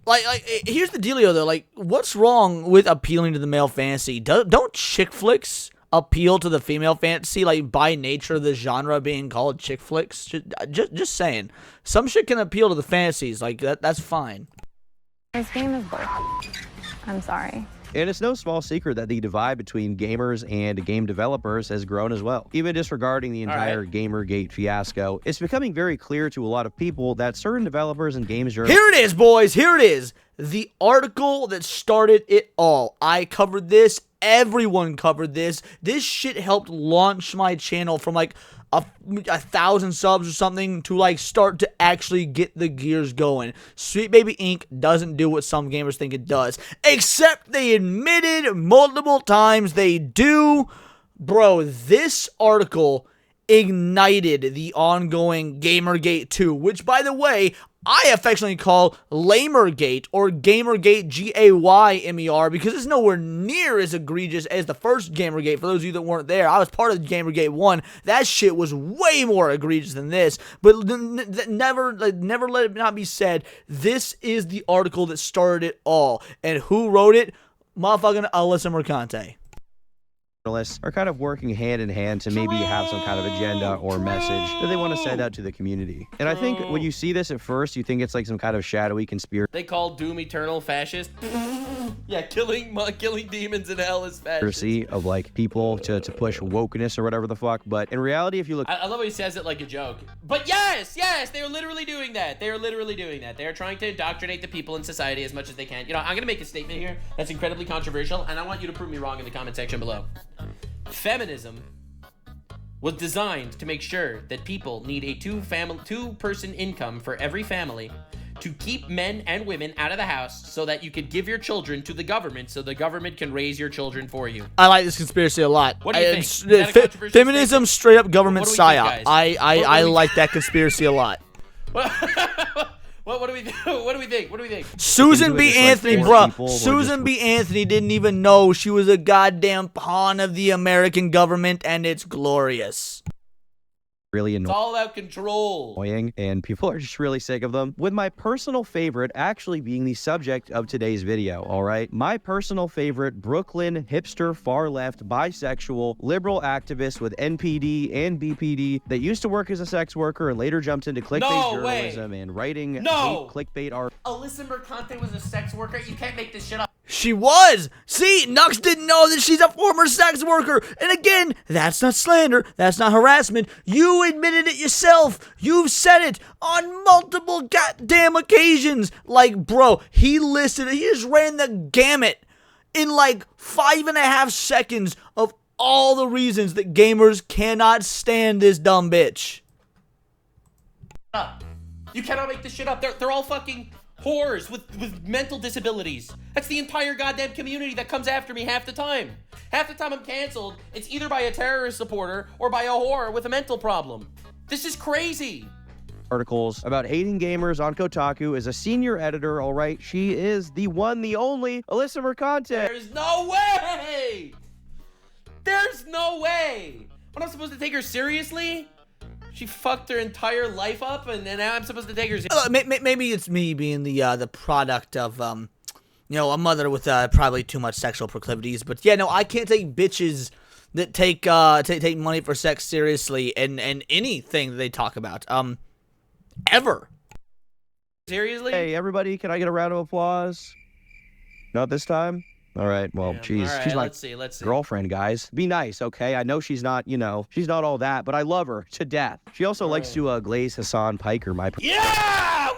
Like here's the dealio though. Like, what's wrong with appealing to the male fantasy? Don't chick flicks appeal to the female fantasy, like by nature of the genre being called chick flicks? Just saying, some shit can appeal to the fantasies, like that's fine. This game is bull. I'm sorry. And it's no small secret that the divide between gamers and game developers has grown as well. Even disregarding the entire Gamergate fiasco, it's becoming very clear to a lot of people that certain developers and games journalists— Here it is, boys, here it is. The article that started it all. I covered this. Everyone covered this. This shit helped launch my channel from like a 1,000 subs or something to like start to actually get the gears going. Sweet Baby Inc. doesn't do what some gamers think it does, except they admitted multiple times they do. Bro, this article ignited the ongoing Gamergate 2, which, by the way, I affectionately call Lamergate or Gamergate Gaymer, because it's nowhere near as egregious as the first Gamergate. For those of you that weren't there, I was part of Gamergate 1. That shit was way more egregious than this. But never let it not be said, this is the article that started it all. And who wrote it? Motherfucking Alyssa Mercante. Journalists are kind of working hand in hand to maybe have some kind of agenda or message that they want to send out to the community. And I think when you see this at first, you think it's like some kind of shadowy conspiracy. They call Doom Eternal fascist. Yeah, killing demons in hell is fascist. Of like people to push wokeness or whatever the fuck. But in reality, if you look— I love how he says it like a joke. But yes, they are literally doing that. They are literally doing that. They are trying to indoctrinate the people in society as much as they can. You know, I'm going to make a statement here that's incredibly controversial, and I want you to prove me wrong in the comment section below. Feminism was designed to make sure that people need a two-person income for every family to keep men and women out of the house so that you could give your children to the government so the government can raise your children for you. I like this conspiracy a lot. What do you think? Feminism, straight up government psyop. Think, I like that conspiracy a lot. What do we think? What do we think? Susan B. Anthony, bruh. Susan B. Anthony didn't even know she was a goddamn pawn of the American government, and it's glorious. Really annoying. It's all about control. And people are just really sick of them. With my personal favorite actually being the subject of today's video, all right? My personal favorite Brooklyn hipster far-left bisexual liberal activist with NPD and BPD that used to work as a sex worker and later jumped into clickbait journalism and writing hate clickbait art. Alyssa Mercante was a sex worker? You can't make this shit up. She was! See, Nux didn't know that she's a former sex worker! And again, that's not slander, that's not harassment. You admitted it yourself! You've said it on multiple goddamn occasions! Like, bro, he just ran the gamut in like 5.5 seconds of all the reasons that gamers cannot stand this dumb bitch. You cannot make this shit up. They're all fucking whores with mental disabilities. That's the entire goddamn community that comes after me half the time. Half the time I'm canceled, it's either by a terrorist supporter or by a whore with a mental problem. This is crazy. Articles about hating gamers on Kotaku as a senior editor, all right? She is the one, the only Alyssa Mercante. There's no way! There's no way! What, I'm supposed to take her seriously? She fucked her entire life up, and now I'm supposed to take her seriously. Maybe it's me being the product of, you know, a mother with probably too much sexual proclivities. But yeah, no, I can't take bitches that take money for sex seriously and anything that they talk about. Ever. Seriously? Hey, everybody, can I get a round of applause? Not this time? All right, well, geez, right, she's my let's see. girlfriend, guys. Be nice, okay? I know she's not, you know, she's not all that, but I love her to death. She also likes to glaze Hassan Piker, my— Yeah! Woo!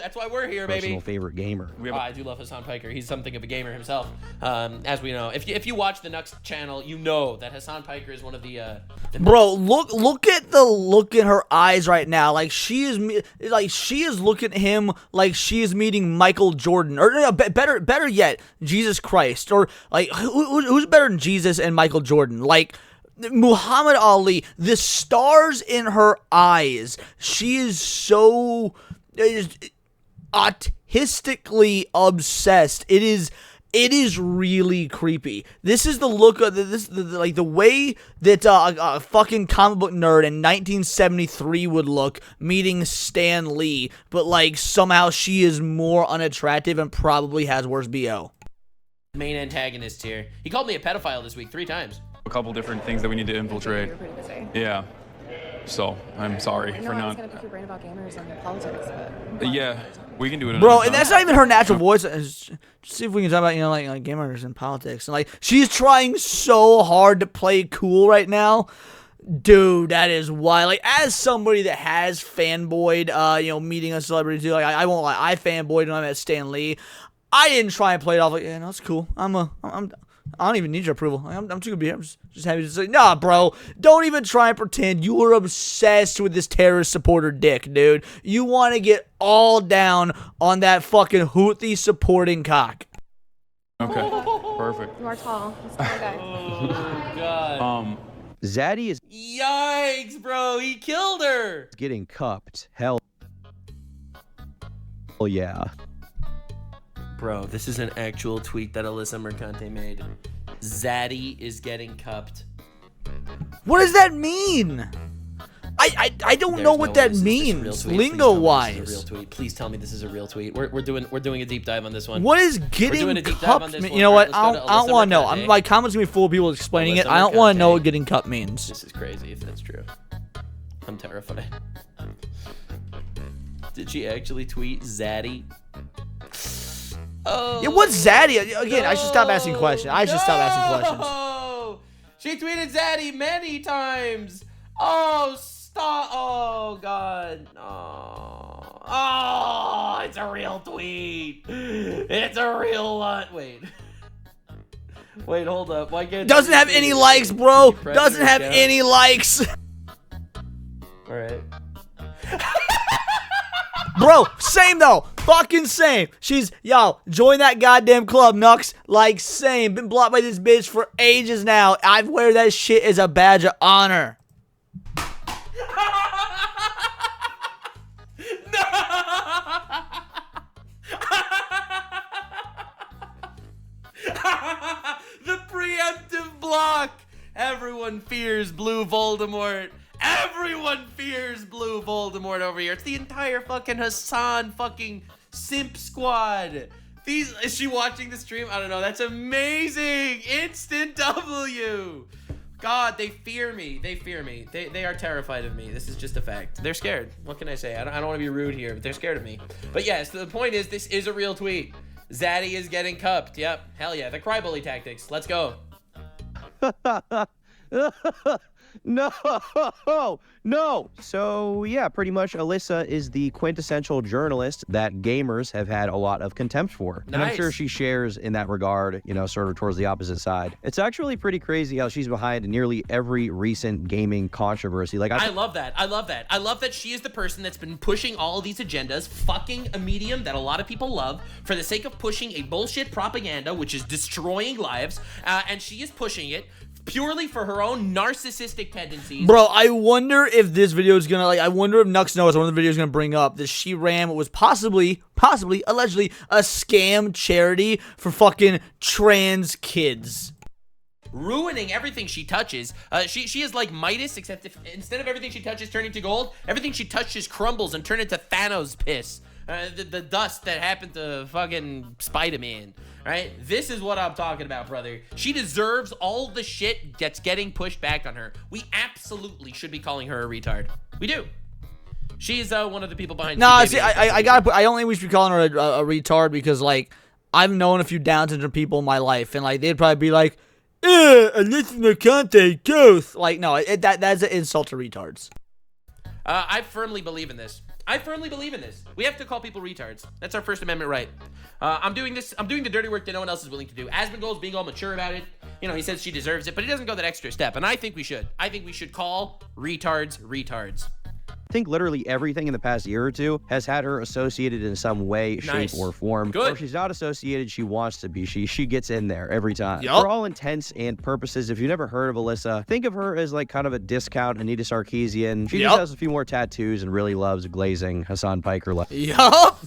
That's why we're here, baby. personal favorite gamer. I do love Hassan Piker. He's something of a gamer himself, as we know. If you watch the Nux channel, you know that Hassan Piker is one of the Bro, look at the look in her eyes right now. Like she is looking at him like she is meeting Michael Jordan, or no, better yet, Jesus Christ, or like who's better than Jesus and Michael Jordan? Like Muhammad Ali. The stars in her eyes. She is so autistically obsessed. It is really creepy. This is the look of like the way that a fucking comic book nerd in 1973 would look meeting Stan Lee, but like somehow she is more unattractive and probably has worse BO. Main antagonist here. He called me a pedophile this week 3 times. A couple different things that we need to infiltrate. You're pretty busy. Yeah. So I'm sorry I know for I was not. gonna pick your brain about gamers and politics, but Yeah, we can do it. Bro, another and time. that's not even her natural voice. Just see if we can talk about, like gamers and politics. And like, she's trying so hard to play cool right now. Dude, that is wild. Like, as somebody that has fanboyed, meeting a celebrity too, like, I won't lie, I fanboyed when I met Stan Lee. I didn't try and play it off like, yeah, no, it's cool. I don't even need your approval. I'm too good to be here. I'm just happy to say, nah, bro. Don't even try and pretend you are obsessed with this terrorist supporter dick, dude. You want to get all down on that fucking Houthi supporting cock. Okay, perfect. you are tall. This guy. Oh god. Zaddy is Yikes, bro. He killed her. getting cupped. Hell yeah. Bro, this is an actual tweet that Alyssa Mercante made. Zaddy is getting cupped. What does that mean? I don't know what that means, lingo-wise. Please tell me this is a real tweet. We're doing a deep dive on this one. What is doing getting a deep dive on cupped this mean? one. You know what? Alright, let's go to I don't Alyssa want to know. Mercante. My comments gonna be full of people explaining it. Alyssa I don't want to know Mercante. what getting cupped means. This is crazy if that's true. I'm terrified. Did she actually tweet Zaddy? Oh. Yeah, what's Zaddy? Again, I should stop asking questions. I should stop asking questions. Oh, she tweeted Zaddy many times. Oh, stop. Oh, God. Oh, it's a real tweet. It's a real lot. Wait, hold up. Why can't Doesn't have any likes, bro. Doesn't have any likes. All right. Bro, same though. Fucking same. She's, join that goddamn club, Nux. Like, same. Been blocked by this bitch for ages now. I wear that shit as a badge of honor. The preemptive block. Everyone fears Blue Voldemort. Everyone fears Blue Voldemort over here. It's the entire fucking Hassan fucking simp squad. Is she watching the stream? I don't know. That's amazing. Instant W. God, they fear me. They fear me. They are terrified of me. This is just a fact. They're scared. What can I say? I don't want to be rude here, but they're scared of me. But yes, the point is, this is a real tweet. Zaddy is getting cupped. Yep. Hell yeah. The cry bully tactics. Let's go. No. So yeah, pretty much Alyssa is the quintessential journalist that gamers have had a lot of contempt for. And I'm sure Nice. she shares in that regard, sort of towards the opposite side. It's actually pretty crazy how she's behind nearly every recent gaming controversy. Like I love that. I love that. I love that she is the person that's been pushing all of these agendas, fucking a medium that a lot of people love for the sake of pushing a bullshit propaganda, which is destroying lives, and she is pushing it purely for her own narcissistic tendencies. Bro, I wonder if this video is gonna, I wonder if Nux knows one of the videos gonna bring up that she ran what was possibly, allegedly, a scam charity for fucking trans kids. Ruining everything she touches. She is like Midas, except instead of everything she touches turning to gold, everything she touches crumbles and turns into Thanos piss. The dust that happened to fucking Spider-Man. Right? This is what I'm talking about, brother. She deserves all the shit that's getting pushed back on her. We absolutely should be calling her a retard. We do. She's one of the people behind. Nah, see, I gotta put. I don't think we should be calling her a retard because, I've known a few Down syndrome people in my life, and they'd probably be like, Alyssa Mercante, ghost. No, that's an insult to retards. I firmly believe in this. I firmly believe in this. We have to call people retards. That's our First Amendment right. I'm doing this. I'm doing the dirty work that no one else is willing to do. Asmongold's being all mature about it. You know, he says she deserves it, but he doesn't go that extra step. And I think we should. I think we should call retards retards. I think literally everything in the past year or two has had her associated in some way, shape, or form. Good. Or if she's not associated, she wants to be. She gets in there every time. Yup. For all intents and purposes, if you've never heard of Alyssa, think of her as like kind of a discount Anita Sarkeesian. She just has a few more tattoos and really loves glazing Hassan Piker. Yup.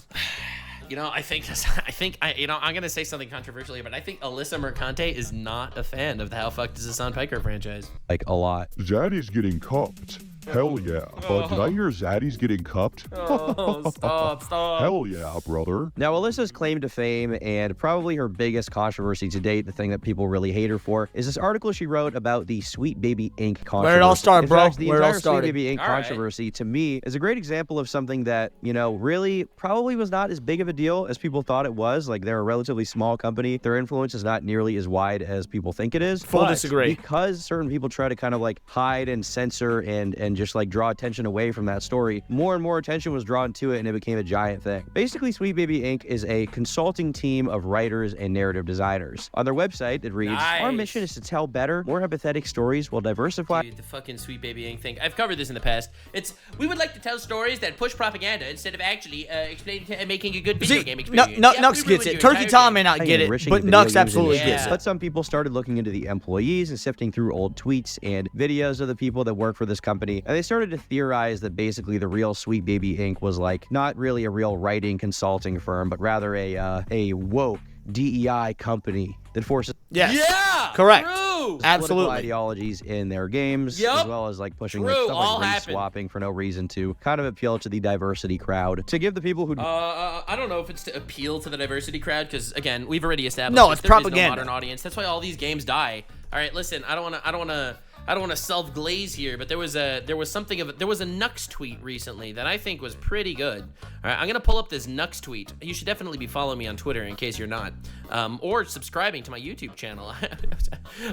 You know, I'm gonna say something controversial here, but I think Alyssa Mercante is not a fan of the How Fucked is Hassan Piker franchise. Like a lot. Zaddy's getting cupped. Hell yeah. But did I hear Zaddy's getting cupped? Stop. Hell yeah, brother. Now, Alyssa's claim to fame and probably her biggest controversy to date, the thing that people really hate her for, is this article she wrote about the Sweet Baby Inc. controversy. Where it all started, bro. In fact, the Where it all entire started. Sweet Baby Inc. controversy, to me, is a great example of something that, you know, really probably was not as big of a deal as people thought it was. Like, they're a relatively small company. Their influence is not nearly as wide as people think it is. Full disagree. Because certain people try to kind of like hide and censor and just like draw attention away from that story, more and more attention was drawn to it and it became a giant thing. Basically, Sweet Baby Inc. is a consulting team of writers and narrative designers. On their website, it reads, Our mission is to tell better, more empathetic stories while diversify. Dude, the fucking Sweet Baby Inc. thing. I've covered this in the past. We would like to tell stories that push propaganda instead of actually explaining and making a good video game experience. Nux gets it. Turkey Tom may not get it, but Nux absolutely gets it. But some people started looking into the employees and sifting through old tweets and videos of the people that work for this company, and they started to theorize that basically the real Sweet Baby Inc. was like not really a real writing consulting firm, but rather a woke DEI company that forces correct political absolutely ideologies in their games, as well as like pushing like, stuff like race swapping for no reason to kind of appeal to the diversity crowd, to give the people who I don't know if it's to appeal to the diversity crowd, because again, we've already established it's there propaganda. is no modern audience. That's why all these games die. All right, listen, I don't want to self-glaze here, but there was a Nux tweet recently that I think was pretty good. All right, I'm gonna pull up this Nux tweet. You should definitely be following me on Twitter in case you're not, or subscribing to my YouTube channel.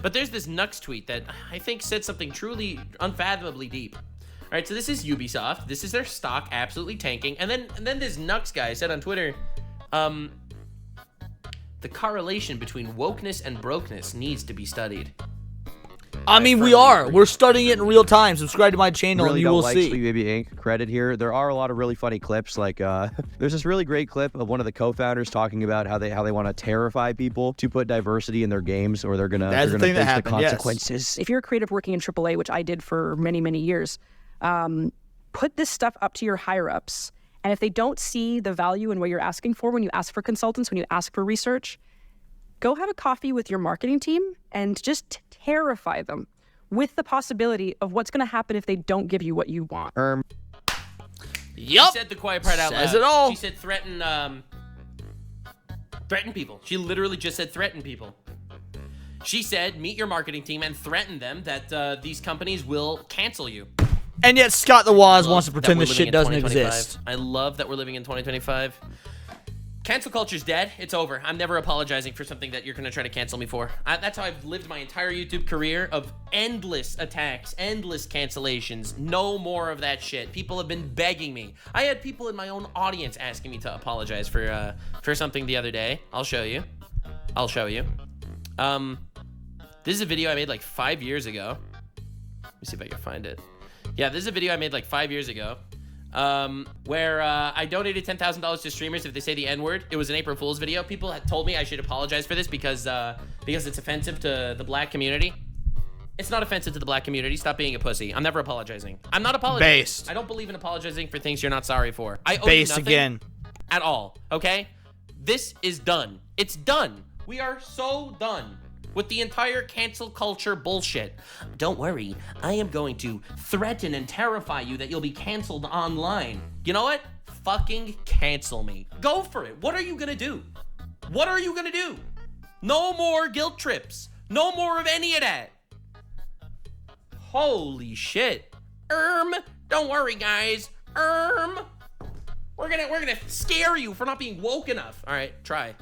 But there's this Nux tweet that I think said something truly unfathomably deep. All right, so this is Ubisoft. This is their stock absolutely tanking, and then this Nux guy said on Twitter, the correlation between wokeness and brokeness needs to be studied. I mean, we're studying it in real time. Subscribe to my channel and you will see. Sweet Baby Inc. credit here. There are a lot of really funny clips. Like, there's this really great clip of one of the co-founders talking about how they want to terrify people to put diversity in their games, or they're gonna face the consequences. If you're a creative working in AAA, which I did for many, many years, put this stuff up to your higher ups. And if they don't see the value in what you're asking for, when you ask for consultants, when you ask for research, go have a coffee with your marketing team and just terrify them with the possibility of what's going to happen if they don't give you what you want. She said the quiet part out loud. Says it all. She said threaten people. She literally just said threaten people. She said meet your marketing team and threaten them that these companies will cancel you. And yet Scott the Waz wants to pretend this shit doesn't 2025. exist. I love that we're living in 2025. Cancel culture's dead. It's over. I'm never apologizing for something that you're going to try to cancel me for. That's how I've lived my entire YouTube career of endless attacks, endless cancellations. No more of that shit. People have been begging me. I had people in my own audience asking me to apologize for something the other day. I'll show you. This is a video I made like 5 years ago. Let me see if I can find it. Yeah, this is a video I made like 5 years ago. Where I donated $10,000 to streamers if they say the N-word. It was an April Fool's video. People had told me I should apologize for this because it's offensive to the black community. It's not offensive to the black community. Stop being a pussy. I'm never apologizing. I'm not apologizing. Based. I don't believe in apologizing for things you're not sorry for. I owe Based you nothing again. at all, okay? This is done. It's done. We are so done with the entire cancel culture bullshit. Don't worry, I am going to threaten and terrify you that you'll be canceled online. You know what? Fucking cancel me. Go for it. What are you gonna do? What are you gonna do? No more guilt trips. No more of any of that. Holy shit. Don't worry, guys. We're gonna scare you for not being woke enough. All right, try.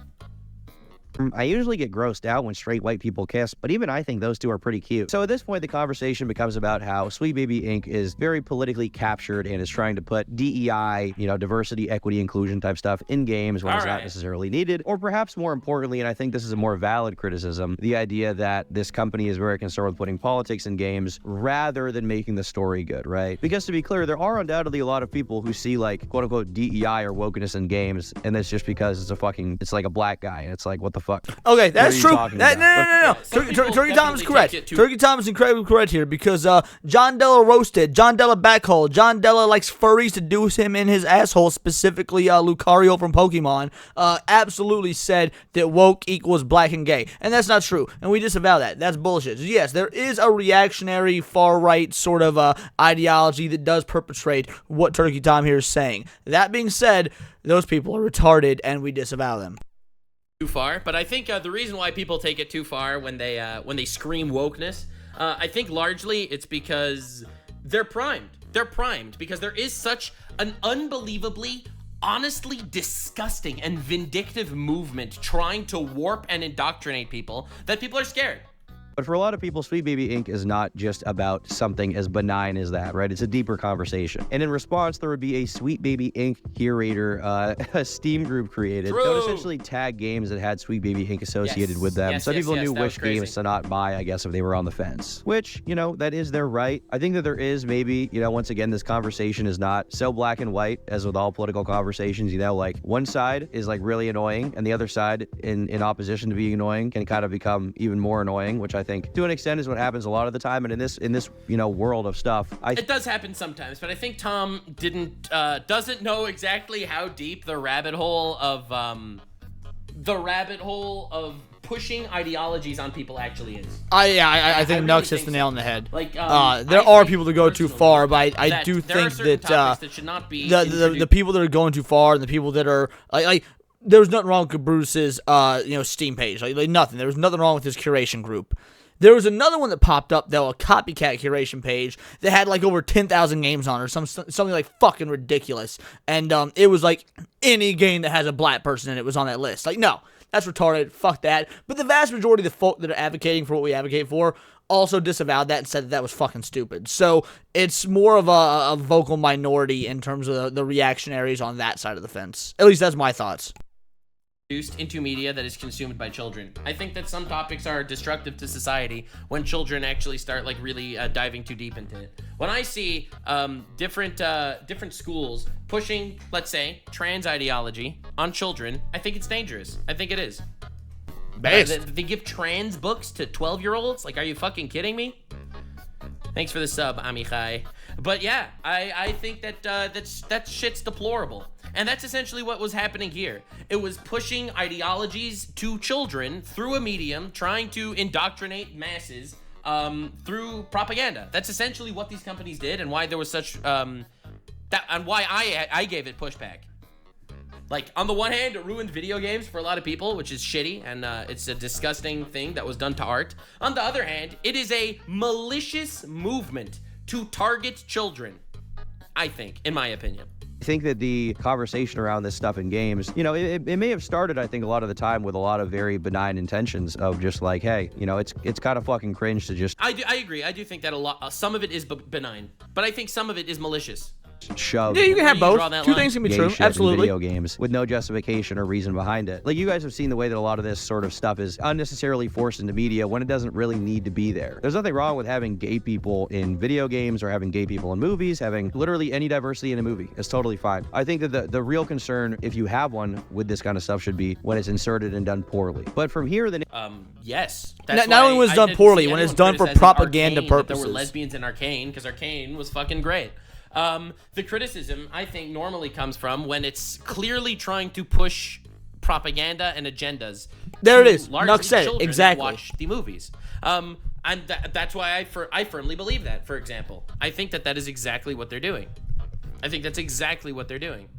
I usually get grossed out when straight white people kiss, but even I think those two are pretty cute. So at this point, the conversation becomes about how Sweet Baby Inc. is very politically captured and is trying to put DEI, diversity, equity, inclusion type stuff in games when it's not necessarily needed. Or perhaps more importantly, and I think this is a more valid criticism, the idea that this company is very concerned with putting politics in games rather than making the story good, right? Because to be clear, there are undoubtedly a lot of people who see like quote unquote DEI or wokeness in games, and that's just because it's like a black guy, and it's like, what the fuck? Okay, that's true. No. Turkey Tom is correct. Turkey Tom is incredibly correct here because John Della roasted, John Della backhole, John Della likes furries to do him in his asshole, specifically Lucario from Pokemon, absolutely said that woke equals black and gay. And that's not true. And we disavow that. That's bullshit. So yes, there is a reactionary far-right sort of ideology that does perpetrate what Turkey Tom here is saying. That being said, those people are retarded and we disavow them. Too far, but I think the reason why people take it too far when they scream wokeness, I think largely it's because they're primed. They're primed because there is such an unbelievably, honestly disgusting and vindictive movement trying to warp and indoctrinate people that people are scared. But for a lot of people, Sweet Baby Inc. is not just about something as benign as that, right? It's a deeper conversation. And in response, there would be a Sweet Baby Inc. curator, a Steam group created that would essentially tag games that had Sweet Baby Inc. associated with them. Some people knew which games to not buy, I guess, if they were on the fence. Which, that is their right. I think that there is maybe, once again, this conversation is not so black and white as with all political conversations, like one side is like really annoying and the other side in opposition to being annoying can kind of become even more annoying, which I think to an extent is what happens a lot of the time. And in this world of stuff, it does happen sometimes, but I think Tom doesn't know exactly how deep the rabbit hole of pushing ideologies on people actually is. I think Nux hits the nail on the head. Like there are people that go too far, but I do think that should not be the people that are going too far and the people that are like there's nothing wrong with Bruce's Steam page, like nothing. There was nothing wrong with his curation group. There was another one that popped up, though, a copycat curation page that had like over 10,000 games on it, or something like fucking ridiculous. And it was like any game that has a black person in it was on that list. Like, no, that's retarded. Fuck that. But the vast majority of the folk that are advocating for what we advocate for also disavowed that and said that was fucking stupid. So it's more of a vocal minority in terms of the reactionaries on that side of the fence. At least that's my thoughts. Into media that is consumed by children. I think that some topics are destructive to society when children actually start like really diving too deep into it. When I see different schools pushing, let's say, trans ideology on children, I think it's dangerous. I think it is. They give trans books to 12-year-olds? Like, are you fucking kidding me? Thanks for the sub, Amichai. But yeah, I think that shit's deplorable. And that's essentially what was happening here. It was pushing ideologies to children through a medium, trying to indoctrinate masses through propaganda. That's essentially what these companies did, and why there was such and why I gave it pushback. Like, on the one hand, it ruined video games for a lot of people, which is shitty, and it's a disgusting thing that was done to art. On the other hand, it is a malicious movement to target children, I think, in my opinion. I think that the conversation around this stuff in games, it may have started, I think, a lot of the time with a lot of very benign intentions of just like, hey, it's kind of fucking cringe to just... I agree. I do think that a lot, some of it is benign, but I think some of it is malicious. Shove. Yeah, you can have both. Two things can be true. Absolutely. Video games with no justification or reason behind it. Like, you guys have seen the way that a lot of this sort of stuff is unnecessarily forced into media when it doesn't really need to be there. There's nothing wrong with having gay people in video games or having gay people in movies, having literally any diversity in a movie. It's totally fine. I think that the real concern, if you have one with this kind of stuff, should be when it's inserted and done poorly. But from here, then yes. Not only was it done poorly, when it's done for propaganda purposes. There were lesbians in Arcane because Arcane was fucking great. The criticism, I think, normally comes from when it's clearly trying to push propaganda and agendas. There it is. Nux said it. Exactly. Watch the movies. And that's why I firmly believe that, for example. I think that is exactly what they're doing. I think that's exactly what they're doing.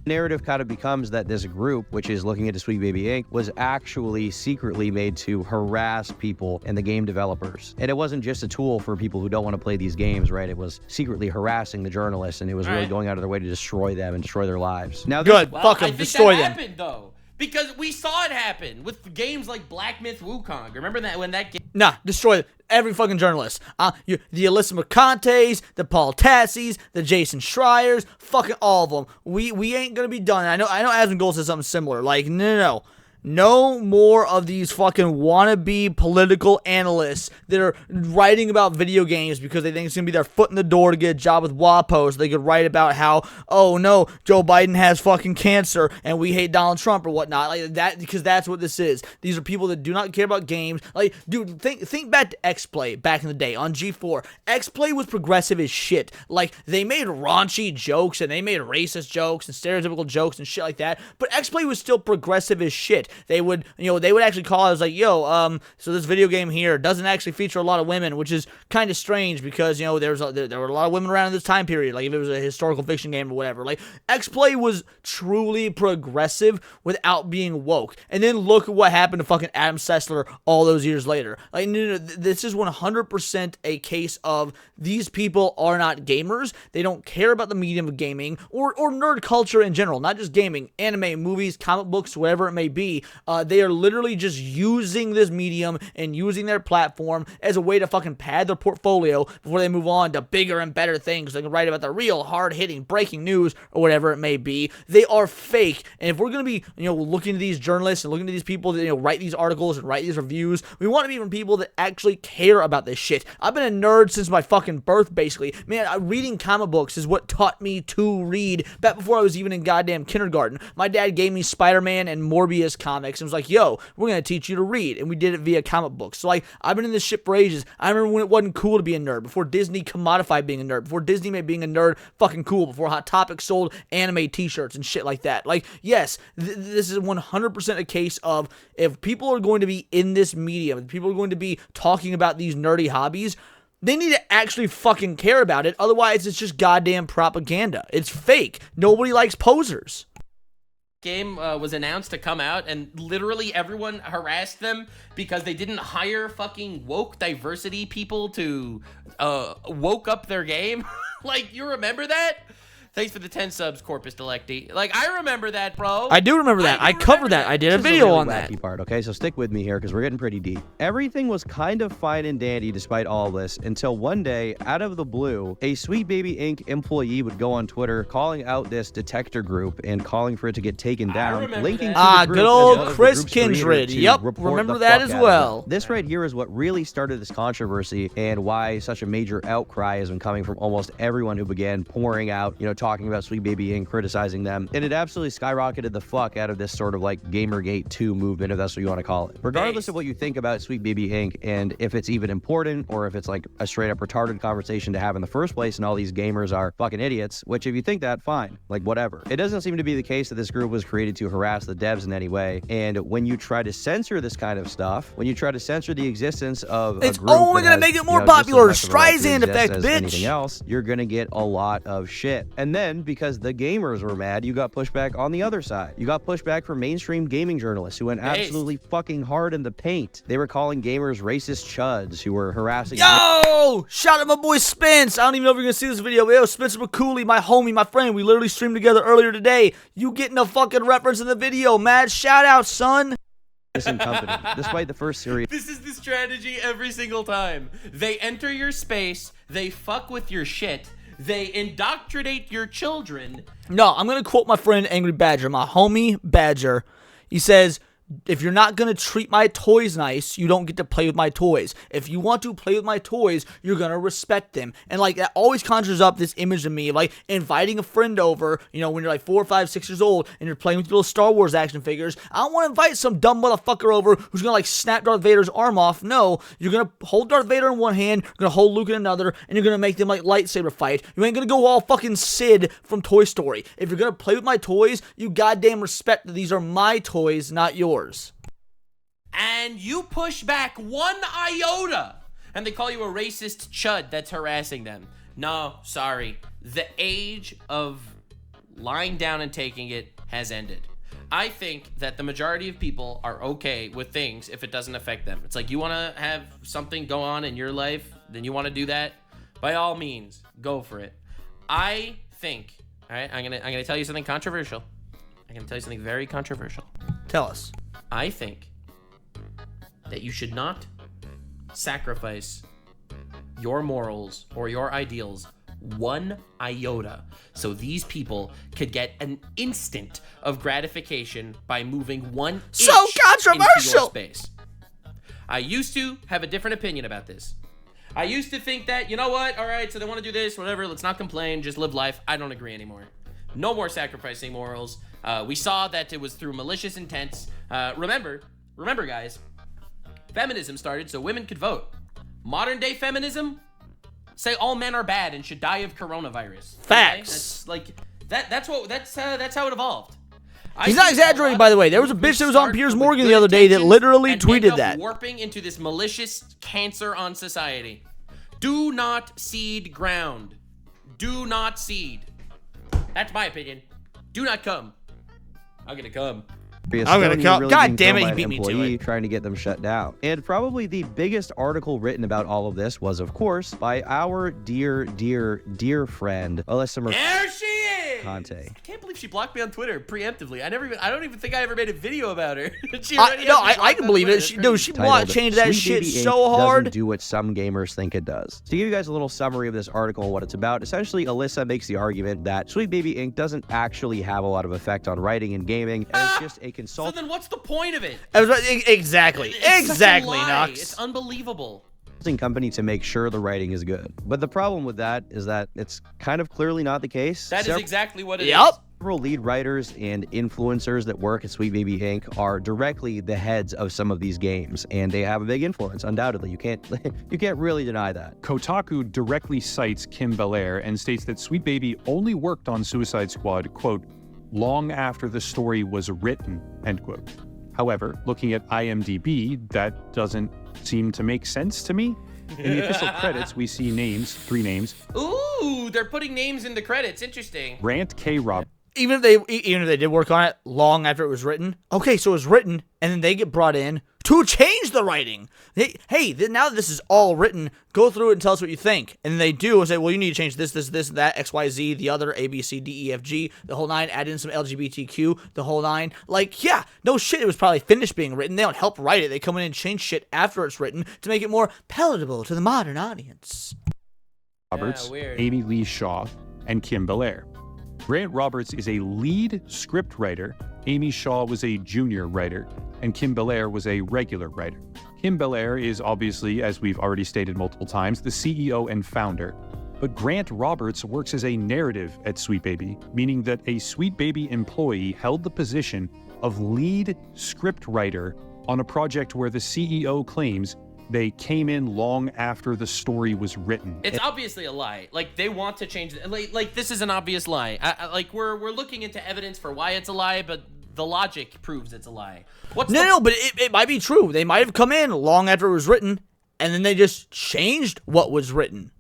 Narrative kind of becomes that this group, which is looking into Sweet Baby Inc., was actually secretly made to harass people and the game developers. And it wasn't just a tool for people who don't want to play these games, right? It was secretly harassing the journalists, and it was really going out of their way to destroy them and destroy their lives. Now, good. Fuck them. Destroy them. Happened, though. Because we saw it happen with games like Black Myth Wukong. Remember that when that game... Nah, destroy every fucking journalist. The Alyssa Mercantes, the Paul Tassies, the Jason Schreiers, fucking all of them. We ain't gonna be done. I know Asmongold said something similar. Like, no. No more of these fucking wannabe political analysts that are writing about video games because they think it's going to be their foot in the door to get a job with WAPO so they could write about how, oh no, Joe Biden has fucking cancer and we hate Donald Trump or whatnot. Like that, because that's what this is. These are people that do not care about games. Like, dude, think back to X-Play back in the day on G4. X-Play was progressive as shit. Like, they made raunchy jokes and they made racist jokes and stereotypical jokes and shit like that, but X-Play was still progressive as shit. They would actually call us like, yo, so this video game here doesn't actually feature a lot of women, which is kind of strange because, there were a lot of women around in this time period, like if it was a historical fiction game or whatever. Like, X-Play was truly progressive without being woke. And then look at what happened to fucking Adam Sessler all those years later. Like, no, this is 100% a case of these people are not gamers. They don't care about the medium of gaming or nerd culture in general, not just gaming, anime, movies, comic books, whatever it may be. They are literally just using this medium and using their platform as a way to fucking pad their portfolio before they move on to bigger and better things. They can write about the real hard-hitting breaking news or whatever it may be. They are fake. And if we're going to be, looking to these journalists and looking to these people that, write these articles and write these reviews, we want to be from people that actually care about this shit. I've been a nerd since my fucking birth, basically. Man, reading comic books is what taught me to read back before I was even in goddamn kindergarten. My dad gave me Spider-Man and Morbius comics and was like, yo, we're going to teach you to read. And we did it via comic books. So, like, I've been in this shit for ages. I remember when it wasn't cool to be a nerd, before Disney commodified being a nerd, before Disney made being a nerd fucking cool, before Hot Topic sold anime t-shirts and shit like that. Like, yes, this is 100% a case of if people are going to be in this medium, if people are going to be talking about these nerdy hobbies, they need to actually fucking care about it. Otherwise, it's just goddamn propaganda. It's fake. Nobody likes posers. Game was announced to come out and literally everyone harassed them because they didn't hire fucking woke diversity people to woke up their game. Like, you remember that? Thanks for the 10 subs, Corpus Delecti. Like, I remember that, bro. I do remember that. I covered that. I did a video on that. Part, okay? So stick with me here because we're getting pretty deep. Everything was kind of fine and dandy despite all this until one day, out of the blue, a Sweet Baby Inc. employee would go on Twitter calling out this detector group and calling for it to get taken down, linking to the group good old Chris Kindred. Yep, remember that as well. This right here is what really started this controversy and why such a major outcry has been coming from almost everyone who began pouring out, talking about Sweet Baby Inc., criticizing them, and it absolutely skyrocketed the fuck out of this sort of like Gamergate 2 movement, if that's what you want to call it. Regardless of what you think about Sweet Baby Inc., and if it's even important, or if it's like a straight up retarded conversation to have in the first place, and all these gamers are fucking idiots, which if you think that, fine, like whatever. It doesn't seem to be the case that this group was created to harass the devs in any way, and when you try to censor this kind of stuff, when you try to censor the existence of it's a group only gonna make it more popular. Streisand effect, bitch. Anything else, you're gonna get a lot of shit. And then, because the gamers were mad, you got pushback on the other side. You got pushback from mainstream gaming journalists who went absolutely fucking hard in the paint. They were calling gamers racist chuds who were harassing... Yo! Shout out my boy Spence. I don't even know if you're gonna see this video, but yo, Spencer McCooley, my homie, my friend, we literally streamed together earlier today. You getting a fucking reference in the video, mad shout out, son. Company, despite the first series. This is the strategy every single time. They enter your space, they fuck with your shit, they indoctrinate your children. No, I'm going to quote my friend Angry Badger, my homie Badger. He says, if you're not going to treat my toys nice, you don't get to play with my toys. If you want to play with my toys, you're going to respect them. And like that always conjures up this image of me of like inviting a friend over, when you're like 4, 5, 6 years old and you're playing with your little Star Wars action figures. I don't want to invite some dumb motherfucker over who's going to like snap Darth Vader's arm off. No, you're going to hold Darth Vader in one hand, you're going to hold Luke in another, and you're going to make them like lightsaber fight. You ain't going to go all fucking Sid from Toy Story. If you're going to play with my toys, you goddamn respect that these are my toys, not yours. And you push back one iota, and they call you a racist chud that's harassing them. No, sorry. The age of lying down and taking it has ended. I think that the majority of people are okay with things if it doesn't affect them. It's like, you want to have something go on in your life, then you want to do that, by all means, go for it. I think, all right, I'm gonna tell you something controversial. I'm gonna tell you something very controversial. Tell us. I think that you should not sacrifice your morals or your ideals 1 iota so these people could get an instant of gratification by moving 1 inch So into your controversial! space. I used to have a different opinion about this. I used to think that, you know what, all right, so they want to do this, whatever, let's not complain, just live life. I don't agree anymore. No more sacrificing morals. We saw that it was through malicious intents. Remember guys, feminism started so women could vote. Modern day feminism say all men are bad and should die of coronavirus. Facts. Okay? That's how it evolved. He's not exaggerating, by the way. There was a bitch that was on Piers Morgan the other day that literally tweeted that. Warping into this malicious cancer on society. Do not seed ground. Do not seed. That's my opinion. Do not come. I'm gonna come. I'm gonna come. God damn it, you beat me to it. Trying to get them shut down. And probably the biggest article written about all of this was, of course, by our dear friend, Alyssa Mercante. There she is! I can't believe she blocked me on Twitter preemptively. I don't even think I ever made a video about her. I can believe it. She changed that shit so hard. Doesn't do what some gamers think it does. To give you guys a little summary of this article and what it's about, essentially, Alyssa makes the argument that Sweet Baby Inc. doesn't actually have a lot of effect on writing and gaming, and it's just a so then what's the point of it? Exactly. Exactly, Nux. It's unbelievable. Company to make sure the writing is good. But the problem with that is that it's kind of clearly not the case. That is exactly what it is. Yep. Several lead writers and influencers that work at Sweet Baby Inc. are directly the heads of some of these games, and they have a big influence, undoubtedly. You can't really deny that. Kotaku directly cites Kim Belair and states that Sweet Baby only worked on Suicide Squad, quote, long after the story was written, end quote. However, looking at IMDb, that doesn't seem to make sense to me. In the official credits, we see names, 3 names. Ooh, they're putting names in the credits. Interesting. Grant K. Rob. Even if they did work on it long after it was written. Okay, so it was written, and then they get brought in to change the writing. Now that this is all written, go through it and tell us what you think. And then they do and say, well, you need to change this, that, X, Y, Z, the other, A, B, C, D, E, F, G, the whole 9, add in some LGBTQ, the whole 9. Like, yeah, no shit, it was probably finished being written. They don't help write it. They come in and change shit after it's written to make it more palatable to the modern audience. Roberts, Amy Lee Shaw, and Kim Belair. Grant Roberts is a lead script writer, Amy Shaw was a junior writer, and Kim Belair was a regular writer. Kim Belair is obviously, as we've already stated multiple times, the CEO and founder. But Grant Roberts works as a narrative at Sweet Baby, meaning that a Sweet Baby employee held the position of lead script writer on a project where the CEO claims they came in long after the story was written. It's obviously a lie. Like, they want to change it. Like this is an obvious lie. Like, we're looking into evidence for why it's a lie, but the logic proves it's a lie. But it might be true. They might have come in long after it was written, and then they just changed what was written.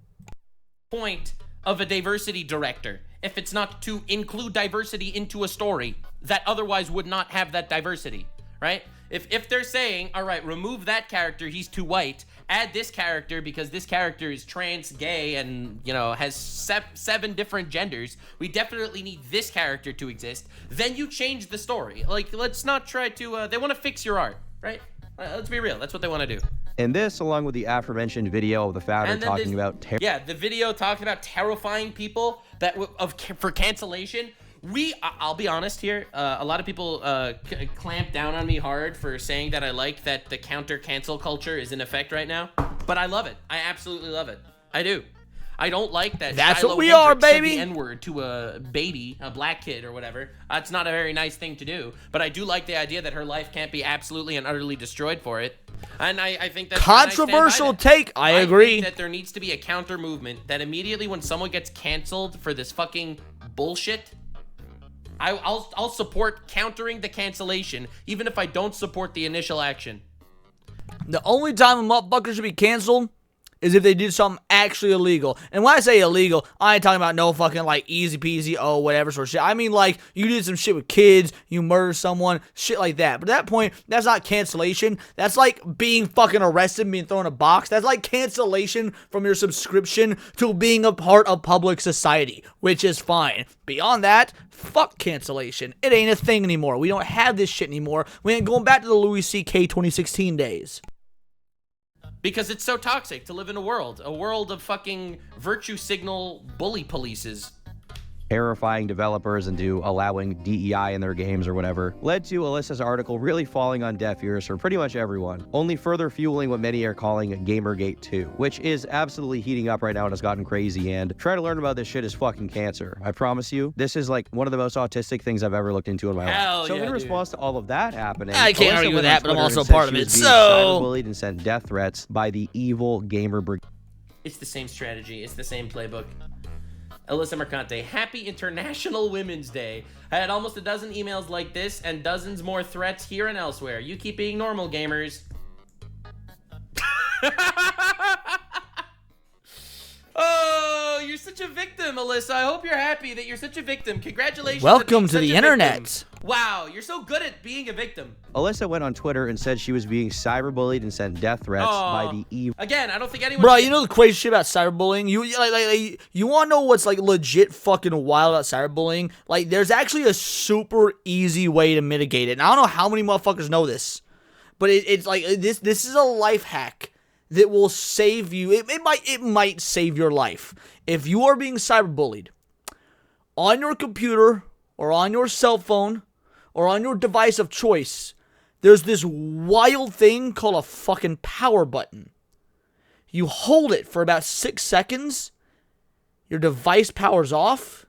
Point of a diversity director, if it's not to include diversity into a story that otherwise would not have that diversity, right? If they're saying, all right, remove that character, he's too white, add this character because this character is trans, gay, and, you know, has 7 different genders, we definitely need this character to exist, then you change the story. Like, let's not try to, they want to fix your art, right? Let's be real, that's what they want to do. And this, along with the aforementioned video of the founder talking about... the video talking about terrifying people for cancellation. I'll be honest here, a lot of people clamp down on me hard for saying that I like that the counter cancel culture is in effect right now, but I love it. I absolutely love it. I do. I don't like that. That's Shiloh what we are, Hendrix said baby. the N-word to a baby, a black kid or whatever. That's not a very nice thing to do, but I do like the idea that her life can't be absolutely and utterly destroyed for it. And I think that's controversial take. I agree. I think that there needs to be a counter movement that immediately when someone gets canceled for this fucking bullshit, I'll support countering the cancellation, even if I don't support the initial action. The only time a motherfucker should be canceled is if they did something actually illegal. And when I say illegal, I ain't talking about no fucking like easy peasy, oh, whatever sort of shit. I mean like you did some shit with kids, you murdered someone, shit like that. But at that point, that's not cancellation. That's like being fucking arrested and being thrown in a box. That's like cancellation from your subscription to being a part of public society, which is fine. Beyond that, fuck cancellation. It ain't a thing anymore. We don't have this shit anymore. We ain't going back to the Louis C.K. 2016 days. Because it's so toxic to live in a world of fucking virtue signal bully polices. Terrifying developers into allowing DEI in their games or whatever, led to Alyssa's article really falling on deaf ears for pretty much everyone, only further fueling what many are calling Gamergate 2, which is absolutely heating up right now and has gotten crazy, and trying to learn about this shit is fucking cancer. I promise you, this is like one of the most autistic things I've ever looked into in my life. So in response to all of that happening, I can't argue with that, but I'm also part of it, so... cyberbullied and sent death threats by the evil gamer brigade. It's the same strategy, it's the same playbook. Alyssa Mercante, happy International Women's Day. I had almost a dozen emails like this and dozens more threats here and elsewhere. You keep being normal, gamers. Oh, you're such a victim, Alyssa. I hope you're happy that you're such a victim. Congratulations. Welcome to the internet. Wow, you're so good at being a victim. Alyssa went on Twitter and said she was being cyberbullied and sent death threats by the evil. Again, I don't think anyone. Bro, you know the crazy shit about cyberbullying? You want to know what's like legit fucking wild about cyberbullying? Like, there's actually a super easy way to mitigate it. And I don't know how many motherfuckers know this, but it's like this is a life hack that will save you. It might save your life. If you are being cyberbullied on your computer or on your cell phone or on your device of choice, there's this wild thing called a fucking power button. You hold it for about 6 seconds, your device powers off,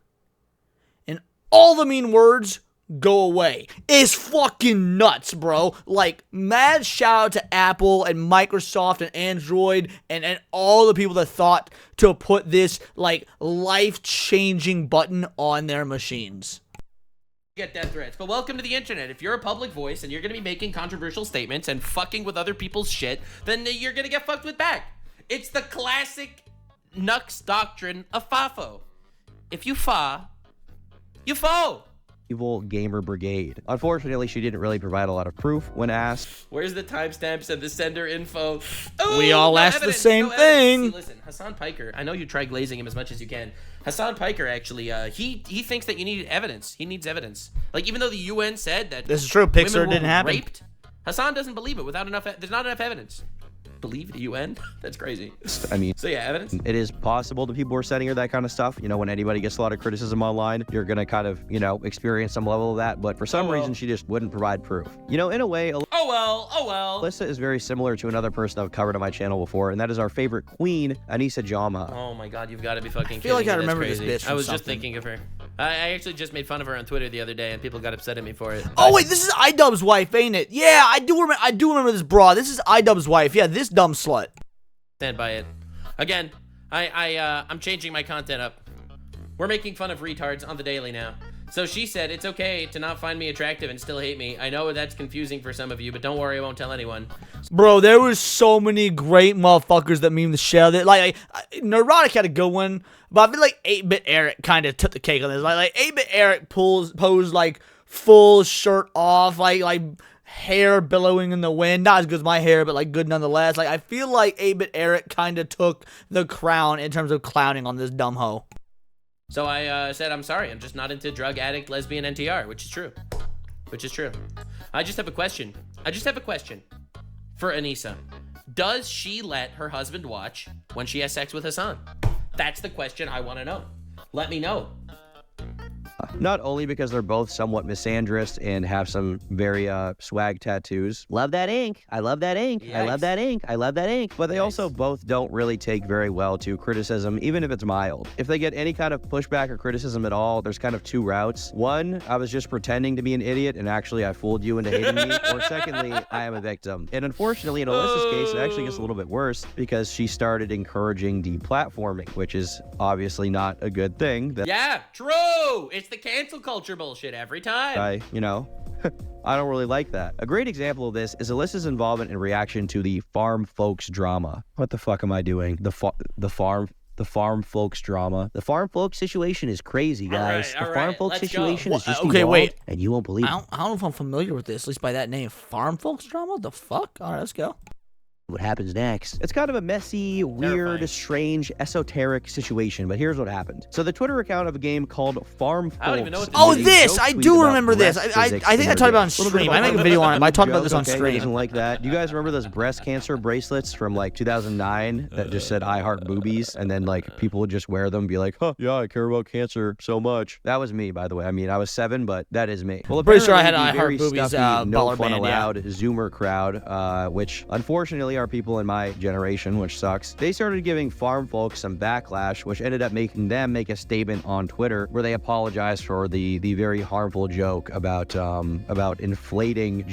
and all the mean words go away. It's fucking nuts, bro. Like, mad shout out to Apple and Microsoft and Android and all the people that thought to put this, like, life-changing button on their machines. Get death threats, but welcome to the internet. If you're a public voice and you're going to be making controversial statements and fucking with other people's shit, then you're going to get fucked with back. It's the classic Nux doctrine of FAFO. If you fa, you fo. Evil gamer brigade. Unfortunately, she didn't really provide a lot of proof when asked. Where's the timestamps and the sender info? Ooh, we all asked the same thing. See, listen, Hassan Piker, I know you try glazing him as much as you can. Hassan Piker actually, he thinks that you need evidence. He needs evidence. Like, even though the UN said that this is true, Pixar women didn't were happen. Raped, Hassan doesn't believe it without enough. There's not enough evidence. Believe the UN? That's crazy. I mean, so yeah, evidence. It is possible that people are sending her that kind of stuff. You know, when anybody gets a lot of criticism online, you're gonna kind of, you know, experience some level of that. But for some reason, she just wouldn't provide proof. You know, in a way, oh well. Alyssa is very similar to another person I've covered on my channel before, and that is our favorite queen, Anissa Jama. Oh my God, you've got to be fucking. I feel like I me. remember That's this crazy. bitch. I was just thinking of her. I actually just made fun of her on Twitter the other day, and people got upset at me for it. Oh wait, this is iDubbbz's wife, ain't it? Yeah, I do remember this broad. This is iDubbbz's wife. Yeah, this dumb slut. Stand by it. Again, I'm changing my content up. We're making fun of retards on the daily now. So she said it's okay to not find me attractive and still hate me. I know that's confusing for some of you, but don't worry, I won't tell anyone. Bro, there was so many great motherfuckers that meme the shit out of it. Like, Neurotic had a good one, but I feel like 8-Bit Eric kind of took the cake on this. Like 8-Bit Eric posed like full shirt off, like hair billowing in the wind. Not as good as my hair, but like good nonetheless. Like, I feel like 8-Bit Eric kind of took the crown in terms of clowning on this dumb hoe. So I said, I'm sorry, I'm just not into drug addict, lesbian, NTR, which is true. I just have a question. For Anissa. Does she let her husband watch when she has sex with Hassan? That's the question I want to know. Let me know. Not only because they're both somewhat misandrous and have some very swag tattoos. Love that ink. I love that ink. Yikes. I love that ink. I love that ink. But they also both don't really take very well to criticism, even if it's mild. If they get any kind of pushback or criticism at all, there's kind of two routes. One, I was just pretending to be an idiot and actually I fooled you into hating me. Or secondly, I am a victim. And unfortunately, in Alyssa's case, it actually gets a little bit worse because she started encouraging deplatforming, which is obviously not a good thing. Yeah, true. It's the cancel culture bullshit every time. I, I don't really like that. A great example of this is Alyssa's involvement in reaction to the farm folks drama. What the fuck am I doing? The farm folks drama. The farm folks situation is crazy, guys. The farm folks situation is just okay, wait. And you won't believe it. I don't know if I'm familiar with this, at least by that name. Farm folks drama? The fuck? All right, let's go. What happens next? It's kind of a messy, weird, strange, esoteric situation, but here's what happened. So the Twitter account of a game called Farm Folks. I don't even know what Oh, this! I do remember this. I think I talked about it on stream. I make a video on it, but I talked about this on stream. Doesn't like that. Do you guys remember those breast cancer bracelets from like 2009 that just said I heart boobies, and then like people would just wear them and be like, huh, yeah, I care about cancer so much. That was me, by the way. I mean, I was 7, but that is me. Well, pretty sure I had a I heart boobies no fun allowed Zoomer crowd, which unfortunately are people in my generation, which sucks. They started giving farm folks some backlash, which ended up making them make a statement on Twitter where they apologized for the very harmful joke about inflating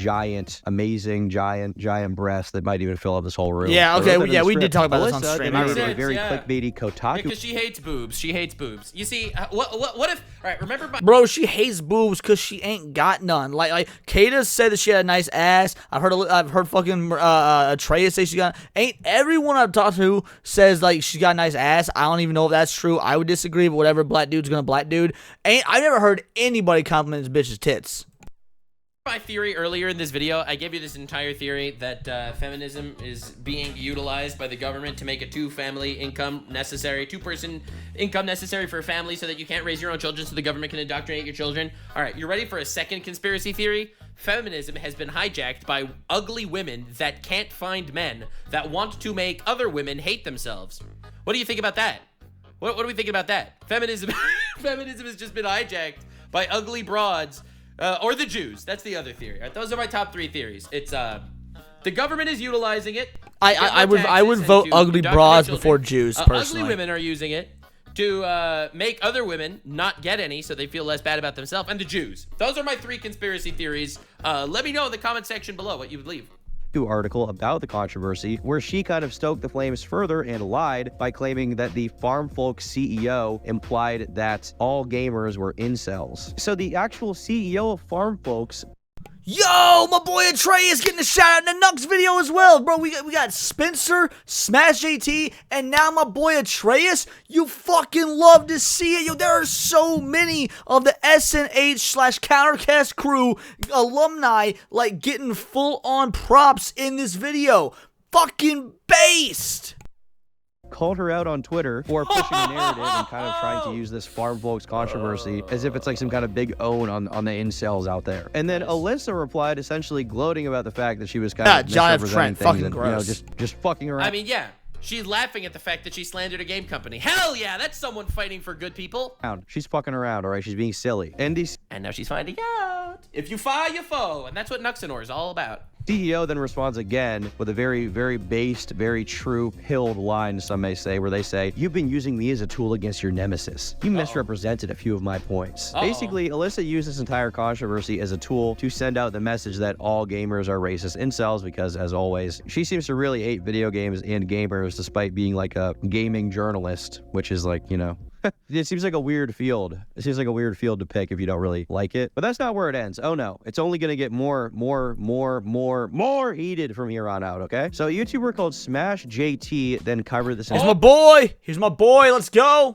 amazing giant breasts that might even fill up this whole room. Yeah, okay, yeah, we did talk about this on stream. I remember very clickbaity Kotaku. Because she hates boobs. She hates boobs. You see, what if? All right, remember? Bro, she hates boobs because she ain't got none. Like Kata said that she had a nice ass. I've heard fucking Atreus say she got. Ain't everyone I've talked to says like she's got a nice ass. I don't even know if that's true. I would disagree, but whatever. Black dude's gonna black dude. I never heard anybody compliment this bitch's tits. My theory earlier in this video, I gave you this entire theory that feminism is being utilized by the government to make a two-person income necessary for a family so that you can't raise your own children so the government can indoctrinate your children. All right, you ready for a second conspiracy theory? Feminism has been hijacked by ugly women that can't find men that want to make other women hate themselves. What do you think about that? What do we think about that? Feminism has just been hijacked by ugly broads. Or the Jews. That's the other theory. Right? Those are my top 3 theories. It's the government is utilizing it. I would vote ugly broads before Jews personally. Ugly women are using it to make other women not get any, so they feel less bad about themselves. And the Jews. Those are my 3 conspiracy theories. Let me know in the comment section below what you believe. Article about the controversy where she kind of stoked the flames further and lied by claiming that the Farm Folks CEO implied that all gamers were incels. So the actual CEO of Farm Folks. Yo, my boy Atreus getting a shout out in the Nux video as well, bro. We got Spencer, smashjt, and now my boy Atreus. You fucking love to see it. Yo, there are so many of the SNH/Countercast crew alumni like getting full on props in this video. Fucking based. Called her out on Twitter for pushing a narrative and kind of trying to use this Farm Folks controversy as if it's like some kind of big own on the incels out there. And then Alyssa replied essentially gloating about the fact that she was kind of misrepresenting things and, you know, just fucking around. I mean, yeah. She's laughing at the fact that she slandered a game company. Hell yeah, that's someone fighting for good people. She's fucking around, all right? She's being silly. And now she's finding out. If you fire, you foe. And that's what nuxanor is all about. CEO then responds again with a very, very based, very true, pilled line, some may say, where they say, "You've been using me as a tool against your nemesis. You misrepresented a few of my points." Basically, Alyssa used this entire controversy as a tool to send out the message that all gamers are racist incels because, as always, she seems to really hate video games and gamers despite being like a gaming journalist, which is like, you know, it seems like a weird field. It seems like a weird field to pick if you don't really like it. But that's not where it ends. Oh no, it's only gonna get more heated from here on out, okay? So a YouTuber called smashjt then covered this. Here's my boy! Here's my boy, let's go!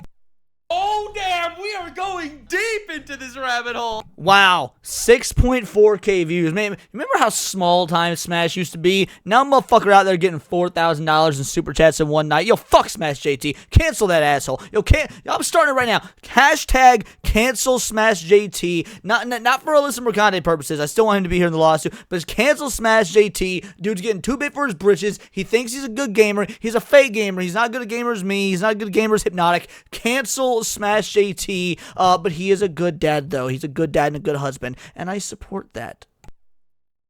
Oh damn, we are going deep into this rabbit hole. Wow, 6.4k views. Man, remember how small time Smash used to be? Now motherfucker out there getting $4,000 in super chats in one night. Yo, fuck SmashJT. Cancel that asshole. Yo, I'm starting it right now. Hashtag cancel SmashJT. Not for Alyssa Mercante purposes. I still want him to be here in the lawsuit, but just cancel SmashJT. Dude's getting too big for his britches. He thinks he's a good gamer. He's a fake gamer. He's not good a gamer as me. He's not a good gamer as Hypnotic. Cancel SmashJT, but he is a good dad, though. He's a good dad and a good husband, and I support that.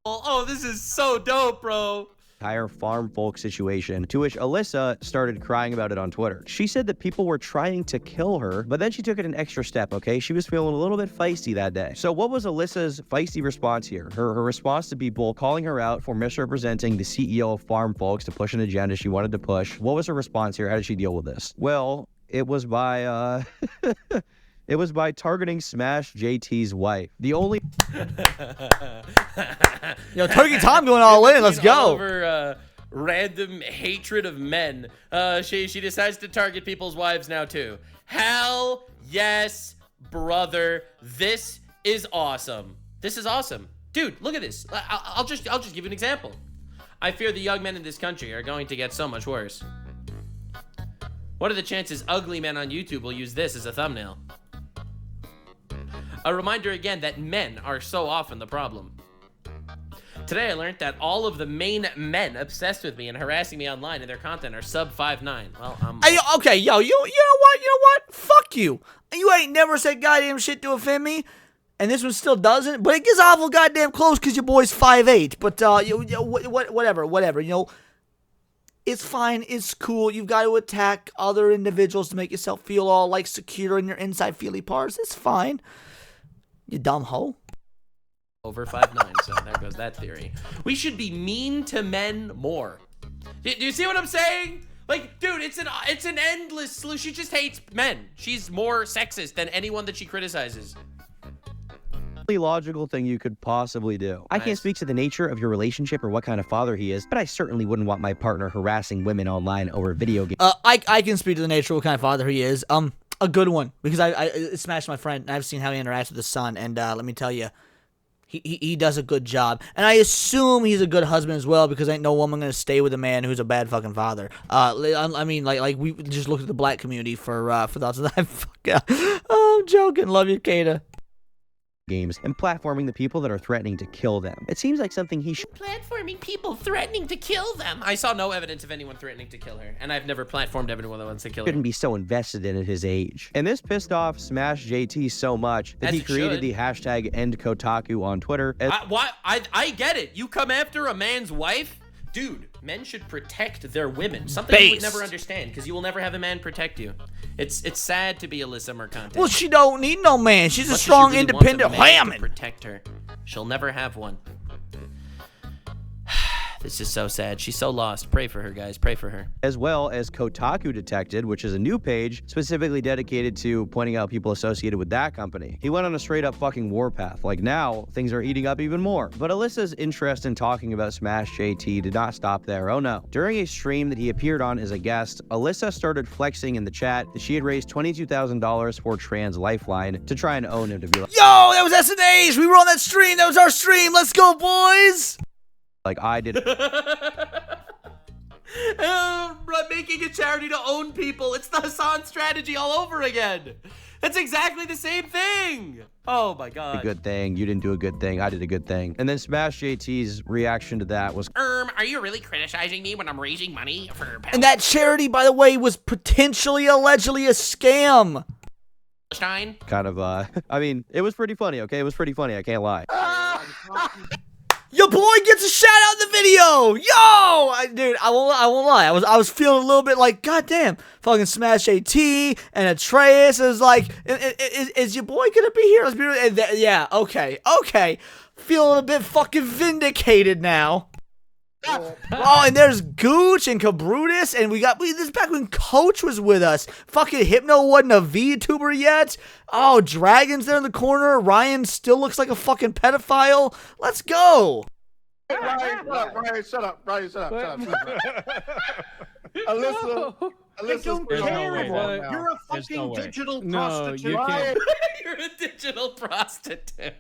Oh, this is so dope, bro. Entire Farm Folk situation, to which Alyssa started crying about it on Twitter. She said that people were trying to kill her, but then she took it an extra step, okay? She was feeling a little bit feisty that day. So what was Alyssa's feisty response here? Her response to people calling her out for misrepresenting the CEO of Farm Folks to push an agenda she wanted to push. What was her response here? How did she deal with this? Well, it was by It was by targeting SmashJT's wife. The only... Yo, Turkey Tom going all in. Let's go. Over random hatred of men. She decides to target people's wives now too. Hell yes, brother. This is awesome. This is awesome. Dude, look at this. I'll just give you an example. I fear the young men in this country are going to get so much worse. What are the chances ugly men on YouTube will use this as a thumbnail? A reminder again that men are so often the problem. Today I learned that all of the main men obsessed with me and harassing me online in their content are sub 5'9". Well, okay, yo, you know what? Fuck you. You ain't never said goddamn shit to offend me, and this one still doesn't. But it gets awful goddamn close because your boy's 5'8". But whatever. You know, it's fine. It's cool. You've got to attack other individuals to make yourself feel all like secure in your inside feely parts. It's fine. You dumb hoe. Over 5'9", so there goes that theory. We should be mean to men more. Do you see what I'm saying? Like, dude, it's an endless solution. She just hates men. She's more sexist than anyone that she criticizes. Only logical thing you could possibly do. I can't speak to the nature of your relationship or what kind of father he is, but I certainly wouldn't want my partner harassing women online over video games. I can speak to the nature of what kind of father he is. A good one, because I smashed my friend, and I've seen how he interacts with his son, and let me tell you, he does a good job. And I assume he's a good husband as well, because ain't no woman gonna stay with a man who's a bad fucking father. I mean, like we just looked at the black community for thoughts of that. I'm joking. Love you, Kata. Games and platforming the people that are threatening to kill them. It seems like something he should... Platforming people threatening to kill them. I saw no evidence of anyone threatening to kill her, and I've never platformed anyone that wants to kill her. Shouldn't be so invested in at his age. And this pissed off SmashJT so much that he created the hashtag #Kotaku on Twitter. I get it. You come after a man's wife? Dude, men should protect their women. Something you would never understand, because you will never have a man protect you. It's sad to be Alyssa Mercante. Well, she don't need no man. She's a strong, independent woman. Protect her. She'll never have one. This is so sad. She's so lost. Pray for her, guys. Pray for her. As well as Kotaku Detected, which is a new page specifically dedicated to pointing out people associated with that company. He went on a straight up fucking warpath. Like now, things are eating up even more. But Alyssa's interest in talking about SmashJT did not stop there. Oh no. During a stream that he appeared on as a guest, Alyssa started flexing in the chat that she had raised $22,000 for Trans Lifeline to try and own him to be like, yo, that was SNH. We were on that stream. That was our stream. Let's go, boys. Like I did. Making a charity to own people. It's the Hassan strategy all over again. That's exactly the same thing. Oh my god. A good thing. You didn't do a good thing. I did a good thing. And then SmashJT's reaction to that was, are you really criticizing me when I'm raising money for... And that charity, by the way, was potentially, allegedly a scam. Kind of, I mean, it was pretty funny, okay? It was pretty funny. I can't lie. Your boy gets a shout out in the video. Yo, dude, I won't lie. I was feeling a little bit like, goddamn, fucking SmashJT and Atreus is like, is your boy gonna be here? Let's be real. And yeah, okay. Feeling a bit fucking vindicated now. Oh, and there's Gooch and Cabrutus, and this is back when Coach was with us. Fucking Hypno wasn't a VTuber yet. Oh, Dragon's there in the corner. Ryan still looks like a fucking pedophile. Let's go. Hey, Ryan, shut up. Alyssa's You're a fucking digital prostitute. You can't. You're a digital prostitute.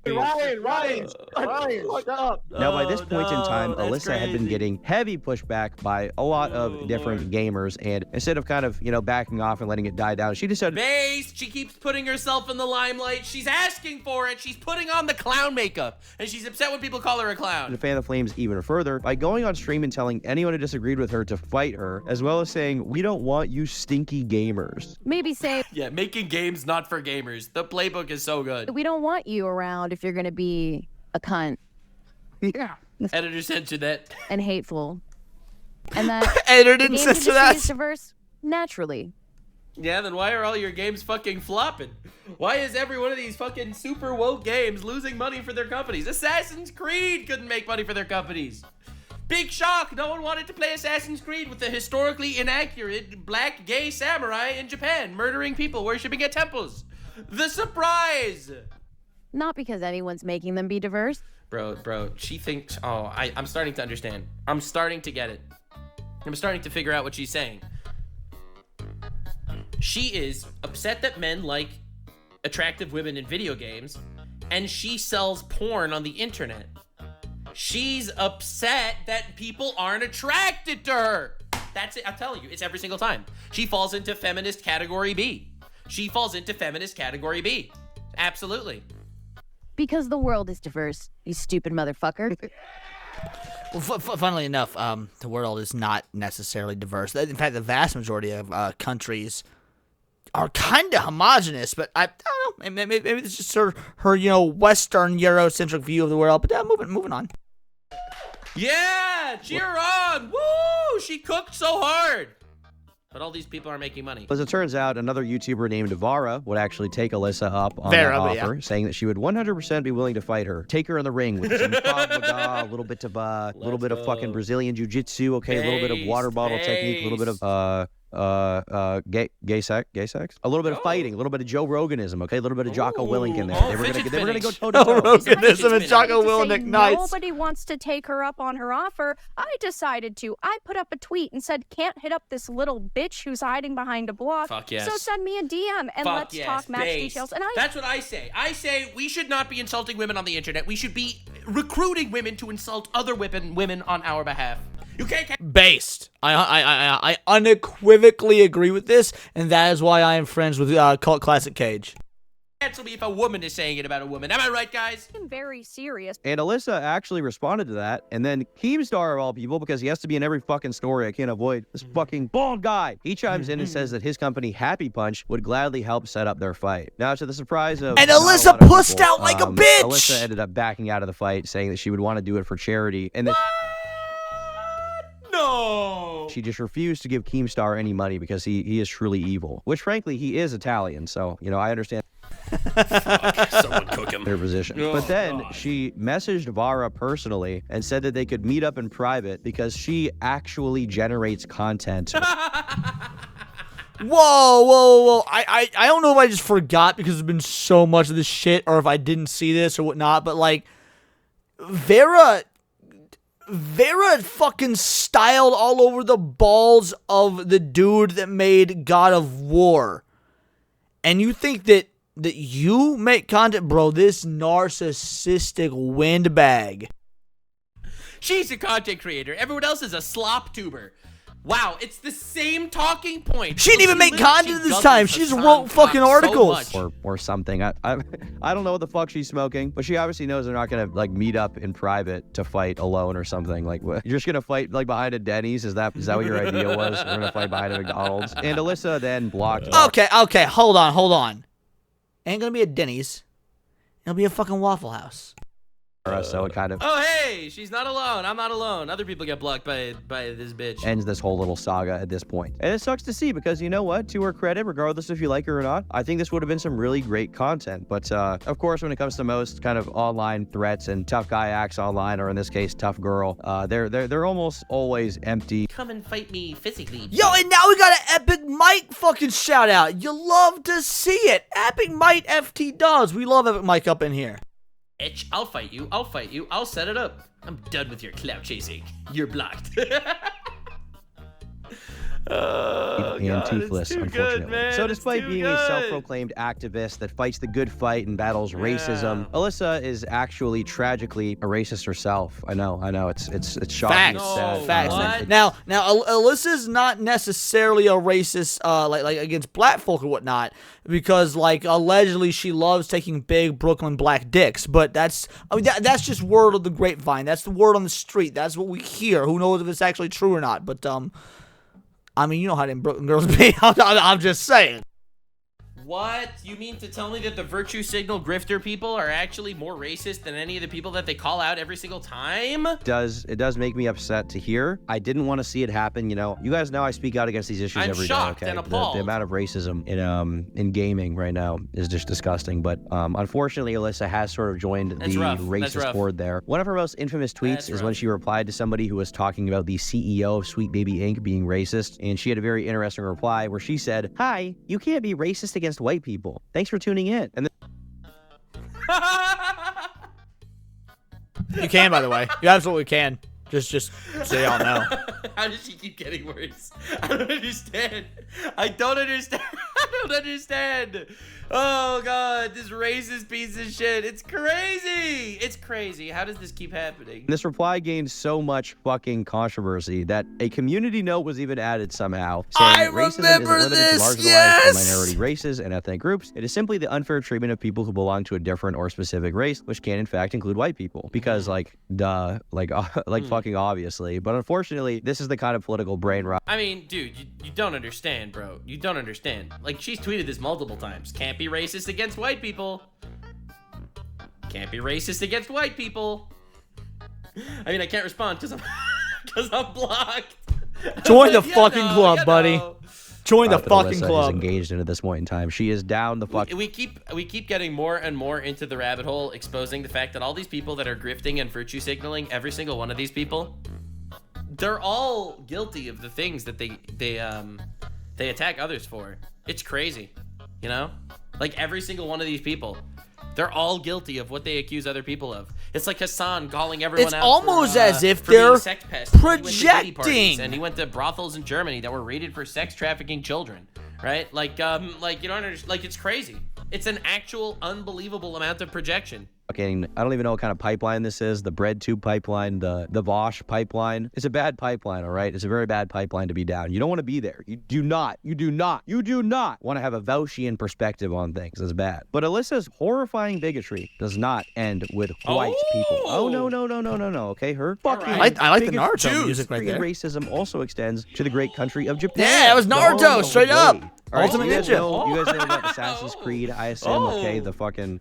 Ryan, shut up. Now, by this point in time, Alyssa had been getting heavy pushback by a lot of different gamers, and instead of kind of, backing off and letting it die down, she decided... Base, she keeps putting herself in the limelight. She's asking for it. She's putting on the clown makeup, and she's upset when people call her a clown. To fan the flames even further by going on stream and telling anyone who disagreed with her to fight her, as well as saying, "We don't want you stinky gamers." Maybe say... Yeah, making games not for gamers. The playbook is so good. We don't want you around if you're going to be a cunt. Yeah. Editor censored that. And hateful. And that editor didn't censor that. Is diverse naturally. Yeah, then why are all your games fucking flopping? Why is every one of these fucking super woke games losing money for their companies? Assassin's Creed couldn't make money for their companies. Big shock, no one wanted to play Assassin's Creed with the historically inaccurate black gay samurai in Japan murdering people, worshipping at temples. The surprise! Not because anyone's making them be diverse. Bro, she thinks, oh, I'm starting to understand. I'm starting to get it. I'm starting to figure out what she's saying. She is upset that men like attractive women in video games, and she sells porn on the internet. She's upset that people aren't attracted to her. That's it. I'm telling you, it's every single time. She falls into feminist category B. She falls into feminist category B. Absolutely. Because the world is diverse, you stupid motherfucker. Well, funnily enough, the world is not necessarily diverse. In fact, the vast majority of countries are kind of homogenous, but I don't know. Maybe it's just her Western Eurocentric view of the world. But moving on. Yeah, cheer on! Woo! She cooked so hard. But all these people are making money. As it turns out, another YouTuber named Vara would actually take Alyssa up on that offer, saying that she would 100% be willing to fight her, take her in the ring with some Krav Maga, a little bit of fucking Brazilian Jiu-Jitsu, okay, a little bit of water bottle technique, a little bit of gay sex, a little bit of fighting, a little bit of Joe Roganism, okay, a little bit of Jocko Willink in there. They were gonna go toe to toe. Roganism and Jocko Willink, nice. Nobody wants to take her up on her offer. I decided to. I put up a tweet and said, "Can't hit up this little bitch who's hiding behind a block." Fuck yes. So send me a DM and let's talk match details. And that's what I say. I say we should not be insulting women on the internet. We should be recruiting women to insult other women on our behalf. You can't. Based. I unequivocally agree with this, and that is why I am friends with Cult Classic Cage. Cancel me if a woman is saying it about a woman. Am I right, guys? I'm very serious. And Alyssa actually responded to that, and then Keemstar of all people, because he has to be in every fucking story, I can't avoid this fucking bald guy. He chimes in and says that his company, Happy Punch, would gladly help set up their fight. Now, to the surprise of and Alyssa pussed out like a bitch. Alyssa ended up backing out of the fight, saying that she would want to do it for charity, and that. No! She just refused to give Keemstar any money because he is truly evil. Which, frankly, he is Italian, so, I understand someone cook him. their position. Oh, but then gosh. she messaged Vara personally and said that they could meet up in private because she actually generates content. Whoa. I don't know if I just forgot because there's been so much of this shit or if I didn't see this or whatnot, but, like, Vera fucking styled all over the balls of the dude that made God of War. And you think that you make content, bro, this narcissistic windbag. She's a content creator. Everyone else is a slop tuber. Wow, it's the same talking point. She didn't even make content this time. She just wrote fucking articles. Or something. I don't know what the fuck she's smoking, but she obviously knows they're not gonna like meet up in private to fight alone or something. Like, what? You're just gonna fight like behind a Denny's? Is that what your idea was? We're gonna fight behind a McDonald's. And Alyssa then blocked. Okay, hold on. Ain't gonna be a Denny's. It'll be a fucking Waffle House. So it kind of hey, she's not alone. I'm not alone. Other people get blocked by this bitch. ends this whole little saga at this point. And it sucks to see because you know what? To her credit, regardless if you like her or not, I think this would have been some really great content. But of course, when it comes to most kind of online threats and tough guy acts online, or in this case, tough girl, they're almost always empty. Come and fight me physically. Yo, and now we got an Epic Mike fucking shout out. You love to see it. Epic Mike FT does. We love Epic Mike up in here. Bitch, I'll fight you. I'll set it up. I'm done with your clout chasing. You're blocked. And toothless, unfortunately. So despite being a self-proclaimed activist that fights the good fight and battles racism, Alyssa is actually tragically a racist herself. I know. It's shocking. Facts. It's sad. Facts. Now, Alyssa's not necessarily a racist, like against black folk or whatnot, because like allegedly she loves taking big Brooklyn black dicks. But that's just word of the grapevine. That's the word on the street. That's what we hear. Who knows if it's actually true or not? But I mean, you know how them Brooklyn girls be. I'm just saying. What? You mean to tell me that the virtue signal grifter people are actually more racist than any of the people that they call out every single time? It does make me upset to hear. I didn't want to see it happen. You guys know I speak out against these issues every day. Shocked Okay, and appalled. The amount of racism in gaming right now is just disgusting. But unfortunately, Alyssa has sort of joined the racist horde there. One of her most infamous tweets is when she replied to somebody who was talking about the CEO of Sweet Baby Inc. being racist, and she had a very interesting reply where she said, "Hi, you can't be racist against against white people. Thanks for tuning in. And you can, by the way. You absolutely can. Just so y'all know. How does she keep getting worse? I don't understand. I don't understand. Oh, God. This racist piece of shit. It's crazy. It's crazy. How does this keep happening? This reply gained so much fucking controversy that a community note was even added somehow. I remember this, yes! Minority races and ethnic groups. It is simply the unfair treatment of people who belong to a different or specific race, which can in fact include white people. Because duh, fucking obviously. But unfortunately, this is the kind of political brain rot. I mean, dude, you don't understand, bro. You don't understand. Like, she's tweeted this multiple times. Can't be racist against white people. Can't be racist against white people. I mean, I can't respond because I'm blocked. Join the fucking club, buddy. Join the fucking Alyssa club. Is engaged into this point in time. She is down the fuck. We keep getting more and more into the rabbit hole, exposing the fact that all these people that are grifting and virtue signaling, every single one of these people, they're all guilty of the things that they attack others for. It's crazy, you know? Like every single one of these people, they're all guilty of what they accuse other people of. It's like Hassan calling everyone out. It's almost as if for being they're sex pests. He went to gay projecting. parties, and he went to brothels in Germany that were raided for sex trafficking children, right? Like you don't understand. Like, it's crazy. It's an actual unbelievable amount of projection. I don't even know what kind of pipeline this is. The bread tube pipeline, the Bosch pipeline. It's a bad pipeline, all right? It's a very bad pipeline to be down. You don't want to be there. You do not want to have a Vauchian perspective on things. It's bad. But Alyssa's horrifying bigotry does not end with white people. Oh, no. Okay, her fucking I like the Naruto music right there. Racism also extends to the great country of Japan. Yeah, it was Naruto, straight up. All right, Ultimate you guys Ninja. you guys know about Assassin's Creed, I assume, okay?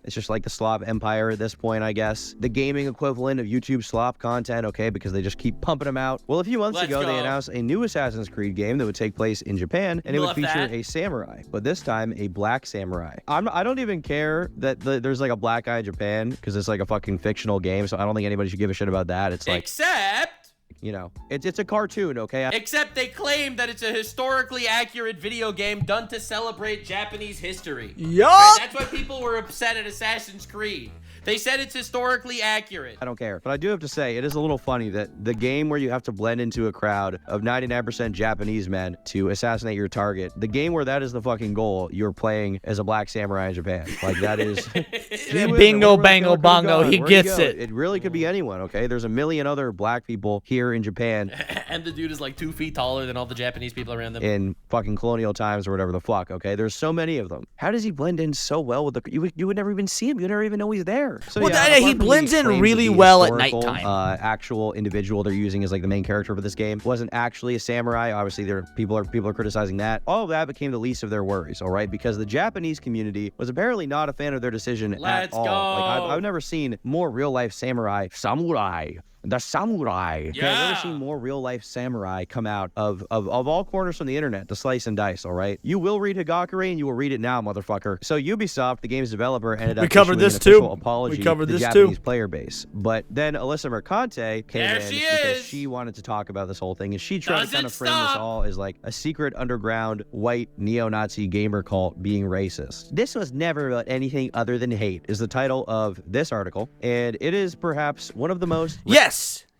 It's just like the Slav Empire at this point, I guess. The gaming equivalent of YouTube slop content, okay? Because they just keep pumping them out. Well, a few months ago, they announced a new Assassin's Creed game that would take place in Japan, and it would feature a samurai, but this time a black samurai. I don't even care that there's like a black guy in Japan, because it's like a fucking fictional game, so I don't think anybody should give a shit about that. It's like... Except... You know, it's a cartoon, okay? Except they claim that it's a historically accurate video game done to celebrate Japanese history. Yup! Right? That's why people were upset at Assassin's Creed. They said it's historically accurate. I don't care. But I do have to say, it is a little funny that the game where you have to blend into a crowd of 99% Japanese men to assassinate your target, the game where that is the fucking goal, you're playing as a black samurai in Japan. Like, that is... Bingo, bango, bongo. He gets it. It really could be anyone, okay? There's a million other black people here in Japan. And the dude is like 2 feet taller than all the Japanese people around them. In fucking colonial times or whatever the fuck, okay? There's so many of them. How does he blend in so well with the... You would never even see him. You would never even know he's there. So, well, yeah, he blends in really well at nighttime. Actual individual they're using as like the main character for this game wasn't actually a samurai. Obviously, people are criticizing that. All of that became the least of their worries, all right? Because the Japanese community was apparently not a fan of their decision at all. Like, I've never seen more real-life samurai. The samurai. Yeah. I've never seen more real-life samurai come out of all corners from the internet to slice and dice, all right? You will read Higakure, and you will read it now, motherfucker. So Ubisoft, the game's developer, ended up issuing an official apology to the Japanese player base. But then Alyssa Mercante came in because she wanted to talk about this whole thing, and she tried to kind of frame this all as like a secret underground white neo-Nazi gamer cult being racist. This was never about anything other than hate, is the title of this article, and it is perhaps one of the most...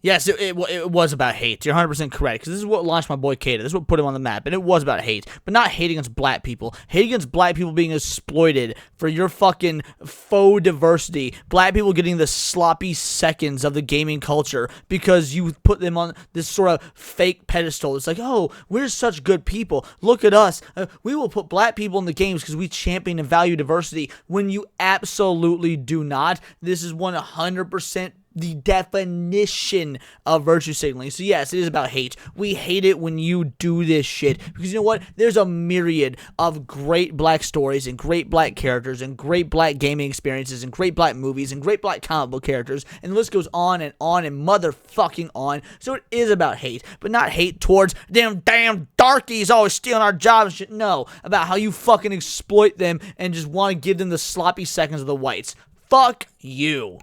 Yes, it was about hate. You're 100% correct, because this is what launched my boy Kata. This is what put him on the map, and it was about hate. But not hate against black people. Hate against black people being exploited for your fucking faux diversity. Black people getting the sloppy seconds of the gaming culture because you put them on this sort of fake pedestal. It's like, oh, we're such good people. Look at us. We will put black people in the games because we champion and value diversity, when you absolutely do not. This is 100% the definition of virtue signaling. So yes, it is about hate. We hate it when you do this shit, because you know what? There's a myriad of great black stories and great black characters and great black gaming experiences and great black movies and great black comic book characters, and the list goes on and motherfucking on. So it is about hate, but not hate towards them damn darkies always stealing our jobs and shit. No, about how you fucking exploit them and just want to give them the sloppy seconds of the whites. Fuck you.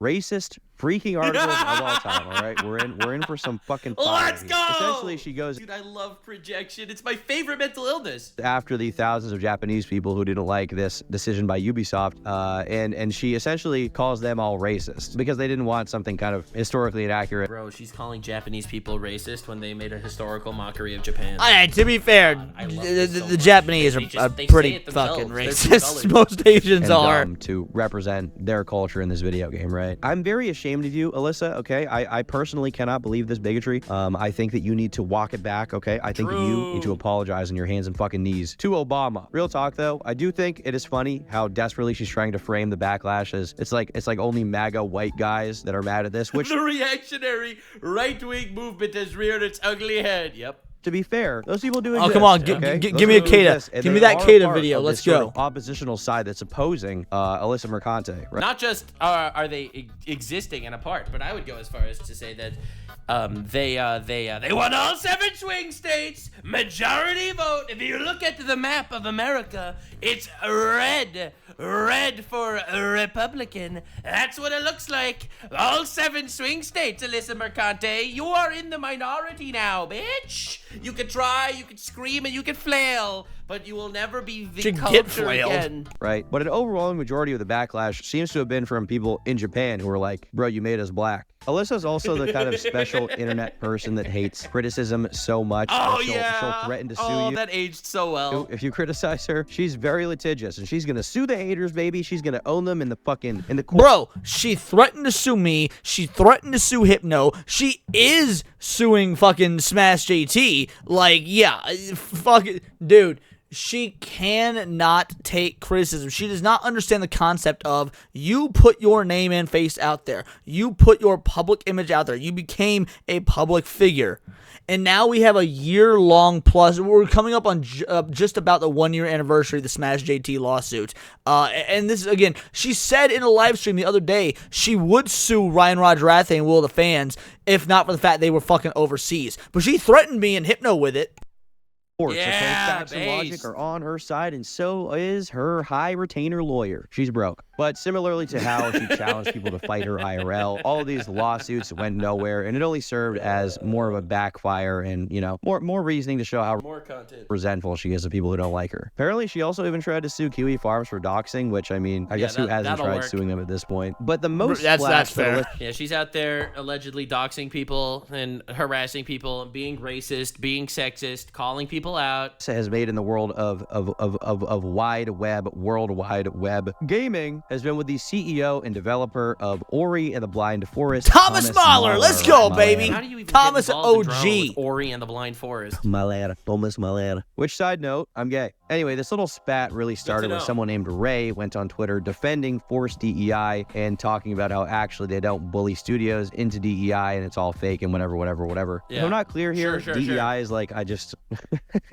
Racist freaking articles of all time. All right, we're in for some fucking fire. Let's go. Essentially, she goes. Dude, I love projection. It's my favorite mental illness. After the thousands of Japanese people who didn't like this decision by Ubisoft, and she essentially calls them all racist because they didn't want something kind of historically inaccurate. Bro, she's calling Japanese people racist when they made a historical mockery of Japan. To be fair, the Japanese are pretty fucking racist. Most Asians are. To represent their culture in this video game, right? I'm very ashamed of you, Alyssa, okay? I personally cannot believe this bigotry. I think that you need to walk it back, okay? I think that you need to apologize on your hands and fucking knees to Obama. Real talk, though, I do think it is funny how desperately she's trying to frame the backlash as it's like only MAGA white guys that are mad at this, which... The reactionary right-wing movement has reared its ugly head. Yep. To be fair, those people do exist. Oh, come on. Okay? Give me a Kata. Give me that Kata video. Let's go. Sort of oppositional side that's opposing Alyssa Mercante. Right? Not just are they existing and apart, but I would go as far as to say that they won all 7 swing states, majority vote. If you look at the map of America, it's red for Republican. That's what it looks like. All 7 swing states, Alyssa Mercante. You are in the minority now, bitch. You could try, you could scream, and you could flail, but you will never be the culture again. Right. But an overwhelming majority of the backlash seems to have been from people in Japan who are like, bro, you made us black. Alyssa's also the kind of special internet person that hates criticism so much that she'll threaten to sue you. Oh, that aged so well. If you criticize her, she's very litigious, and she's gonna sue the haters, baby. She's gonna own them in the court. Bro, she threatened to sue me. She threatened to sue Hypno. She is suing fucking smashjt. Like, yeah, fucking dude. She cannot take criticism. She does not understand the concept of you put your name and face out there. You put your public image out there. You became a public figure. And now we have a year-long plus. We're coming up on just about the 1-year anniversary of the smashjt lawsuit. And this is, again, she said in a live stream the other day she would sue Ryan Roger Rathe and Will of the Fans if not for the fact they were fucking overseas. But she threatened me and Hypno with it. Facts and logic are on her side, and so is her high retainer lawyer. She's broke. But similarly to how she challenged people to fight her IRL, all of these lawsuits went nowhere, and it only served as more of a backfire and, you know, more reasoning to show how resentful she is of people who don't like her. Apparently, she also even tried to sue Kiwi Farms for doxing, which, I mean, I guess who hasn't tried suing them at this point? But the most that's fair. Yeah, she's out there allegedly doxing people and harassing people and being racist, being sexist, calling people out. Has made in the world of world wide web gaming has been with the CEO and developer of Ori and the Blind Forest, Thomas Mahler. Let's go, baby. How do you even Thomas get involved in drama OG. with Ori and the Blind Forest? Thomas Mahler. Which, side note, I'm gay. Anyway, this little spat really started when someone named Ray went on Twitter defending Forced DEI and talking about how actually they don't bully studios into DEI and it's all fake and whatever. Yeah. If I'm not clear here, DEI is like,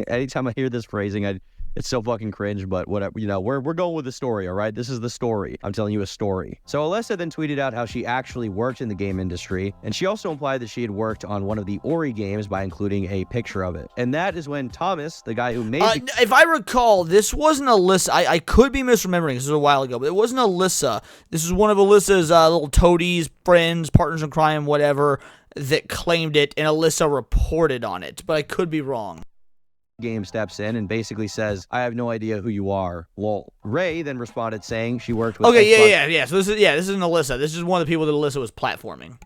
anytime I hear this phrasing, it's so fucking cringe, but whatever, you know, we're going with the story, all right? This is the story. I'm telling you a story. So Alyssa then tweeted out how she actually worked in the game industry, and she also implied that she had worked on one of the Ori games by including a picture of it. And that is when Thomas, the guy who made if I recall, this wasn't Alyssa. I could be misremembering. This was a while ago, but it wasn't Alyssa. This was one of Alyssa's little toadies, friends, partners in crime, whatever, that claimed it, and Alyssa reported on it, but I could be wrong. Game steps in and basically says, I have no idea who you are, lol. Ray then responded saying she worked with Xbox. Yeah. So this isn't Alyssa. This is one of the people that Alyssa was platforming.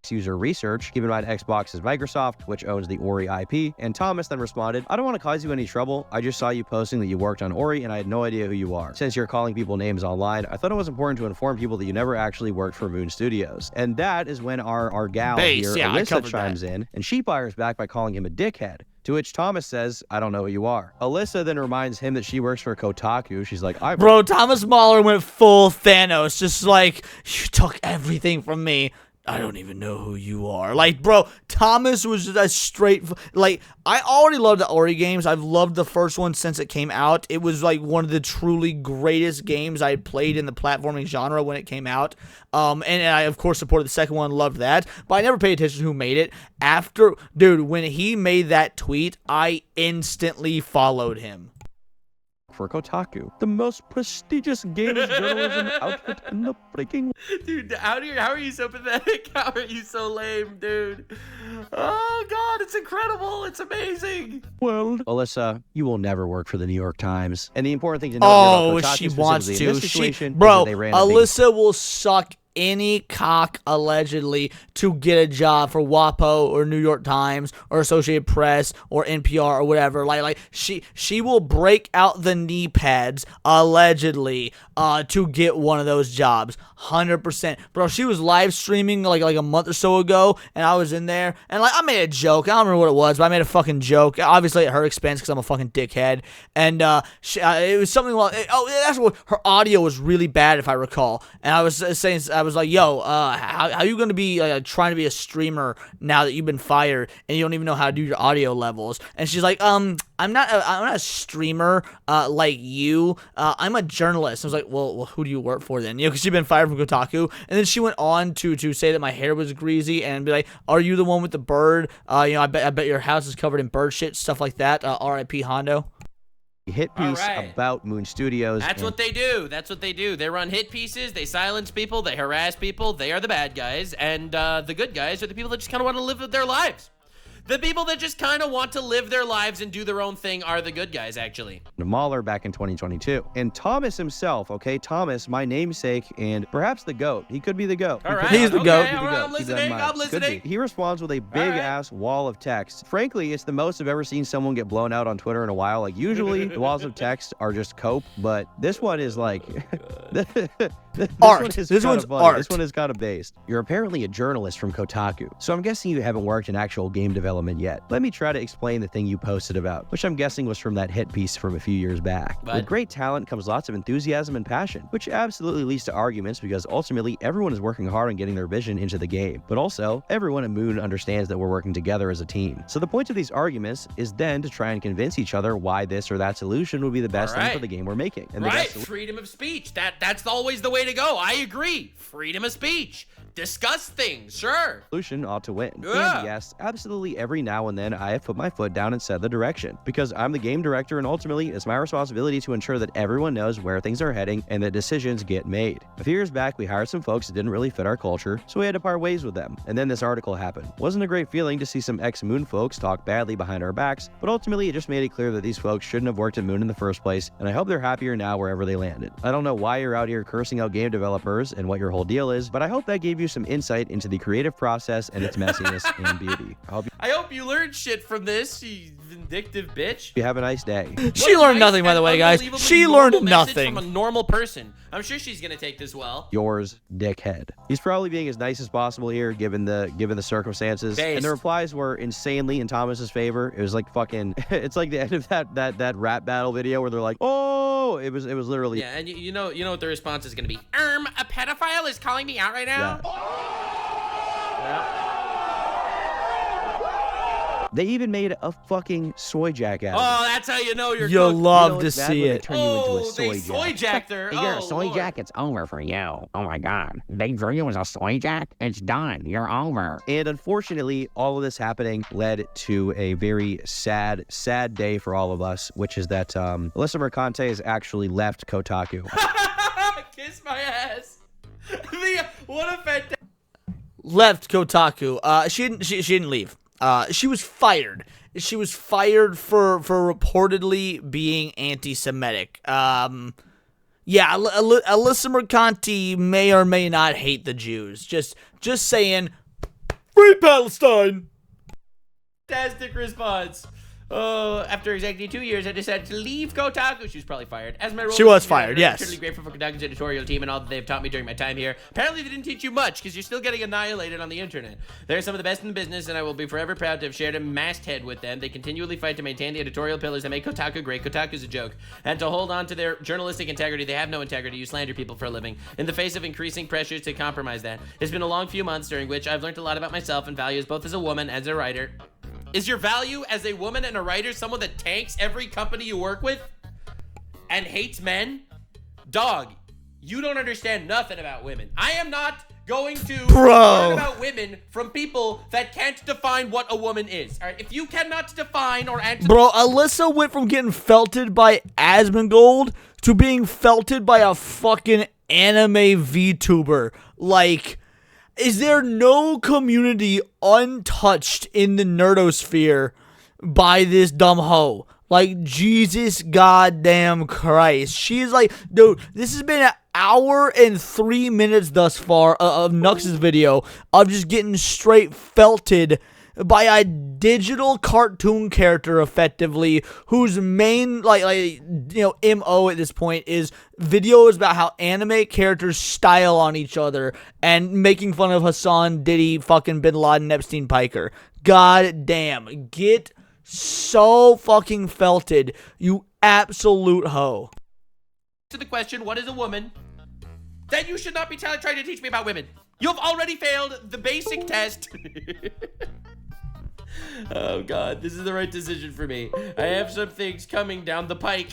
User research. Keep in mind Xbox is Microsoft, which owns the Ori IP. And Thomas then responded, I don't want to cause you any trouble. I just saw you posting that you worked on Ori and I had no idea who you are. Since you're calling people names online, I thought it was important to inform people that you never actually worked for Moon Studios. And that is when our gal here, Alyssa, chimes in, and she fires back by calling him a dickhead. To which Thomas says, I don't know who you are. Alyssa then reminds him that she works for Kotaku. She's like, Bro, Thomas Mahler went full Thanos, just like, you took everything from me. I don't even know who you are. Like, bro, Thomas was just a straight... Like, I already loved the Ori games. I've loved the first one since it came out. It was, like, one of the truly greatest games I had played in the platforming genre when it came out. And I, of course, supported the second one, loved that. But I never paid attention to who made it. After... Dude, when he made that tweet, I instantly followed him. for Kotaku, the most prestigious games journalism outfit in the freaking. Dude, how are you so pathetic? How are you so lame, dude? Oh God, it's incredible. It's amazing. World. Alyssa, you will never work for the New York Times. And the important thing to know Oh, about Kotaku she wants specifically in to. this situation is Bro, that they ran a big Alyssa will suck any cock allegedly to get a job for WAPO or New York Times or Associated Press or NPR or whatever. Like she will break out the knee pads allegedly to get one of those jobs. 100%. Bro, she was live streaming like a month or so ago, and I was in there, and like I made a joke. I don't remember what it was, but I made a fucking joke. Obviously at her expense because I'm a fucking dickhead. And it was something like, that's what her audio was really bad if I recall. And I was saying, I was like, yo, how you gonna be trying to be a streamer now that you've been fired and you don't even know how to do your audio levels? And she's like, I'm not a streamer like you. I'm a journalist. I was like, well, who do you work for then? You know, because she'd been fired from Kotaku. And then she went on to say that my hair was greasy and be like, are you the one with the bird? I bet your house is covered in bird shit, stuff like that. R.I.P. Hondo. Hit piece about Moon Studios. That's what they do. That's what they do. They run hit pieces. They silence people. They harass people. They are the bad guys. And the good guys are the people that just kind of want to live their lives. The people that just kind of want to live their lives and do their own thing are the good guys, actually. Mahler back in 2022. And Thomas himself, okay? Thomas, my namesake, and perhaps the GOAT. He could be the GOAT. He's the GOAT. I'm listening. He responds with a big-ass wall of text. Frankly, it's the most I've ever seen someone get blown out on Twitter in a while. Like, usually, the walls of text are just cope, but this one is like... art. This one's art. This one is kind of based. You're apparently a journalist from Kotaku, so I'm guessing you haven't worked in actual game development yet. Let me try to explain the thing you posted about, which I'm guessing was from that hit piece from a few years back. With great talent comes lots of enthusiasm and passion, which absolutely leads to arguments because ultimately everyone is working hard on getting their vision into the game. But also, everyone at Moon understands that we're working together as a team. So the point of these arguments is then to try and convince each other why this or that solution would be the best thing for the game we're making. And Freedom of speech. That's always the way to go. I agree. Freedom of speech. Discuss things, sure. Solution ought to win. And yes, absolutely every now and then I have put my foot down and said the direction, because I'm the game director and ultimately it's my responsibility to ensure that everyone knows where things are heading and that decisions get made. A few years back, we hired some folks that didn't really fit our culture, so we had to part ways with them. And then this article happened. Wasn't a great feeling to see some ex-Moon folks talk badly behind our backs, but ultimately it just made it clear that these folks shouldn't have worked at Moon in the first place, and I hope they're happier now wherever they landed. I don't know why you're out here cursing out game developers and what your whole deal is, but I hope that gave you some insight into the creative process and its messiness and beauty. I hope you learned shit from this, you vindictive bitch. You have a nice day. She learned nothing, by the way, guys. She learned nothing. From a normal person. I'm sure she's gonna take this well. Yours, dickhead. He's probably being as nice as possible here, given the circumstances. Based. And the replies were insanely in Thomas's favor. It was like fucking. It's like the end of that rap battle video where they're like, oh, it was literally. Yeah, and you know what the response is gonna be. A pedophile is calling me out right now. Yeah. They even made a fucking soy jack out of it. Oh, that's how you know you're You'll cooked. love to see it. Turn you into a soy they soy jacked her. You're a soy jack, it's over for you. Oh my god. They drew you as a soy jack? It's done. You're over. And unfortunately, all of this happening led to a very sad day for all of us, which is that Alyssa Mercante has actually left Kotaku. Kiss my ass. What a fantastic. Left Kotaku. She didn't leave. She was fired. She was fired for reportedly being anti-Semitic. Yeah, Alyssa Mercante may or may not hate the Jews. Just saying, free Palestine. Fantastic response. Oh, after exactly 2 years, I decided to leave Kotaku. She was probably fired. As my role she was fired, yes. I'm eternally grateful for Kotaku's editorial team and all that they've taught me during my time here. Apparently, they didn't teach you much, because you're still getting annihilated on the internet. They're some of the best in the business, and I will be forever proud to have shared a masthead with them. They continually fight to maintain the editorial pillars that make Kotaku great. Kotaku's a joke. And to hold on to their journalistic integrity, they have no integrity. You slander people for a living. In the face of increasing pressures to compromise that. It's been a long few months during which I've learned a lot about myself and values both as a woman and as a writer. Is your value as a woman and a writer someone that tanks every company you work with and hates men? Dog, you don't understand nothing about women. I am not going to Bro. learn about women from people that can't define what a woman is. All right, if you cannot define or answer, Bro, Alyssa went from getting felted by asmongold to being felted by a fucking anime VTuber. Like, is there no community untouched in the nerdosphere by this dumb hoe? Like, Jesus goddamn Christ. She's like, dude, this has been an hour and 3 minutes thus far of Nux's video of just getting straight felted by a digital cartoon character, effectively, whose main, MO at this point is videos about how anime characters style on each other and making fun of Hassan, Diddy, fucking Bin Laden, Epstein, Piker. God damn. Get so fucking felted, you absolute hoe. to the question, what is a woman? Then you should not be trying to teach me about women. You've already failed the basic test. Oh God, this is the right decision for me. I have some things coming down the pike.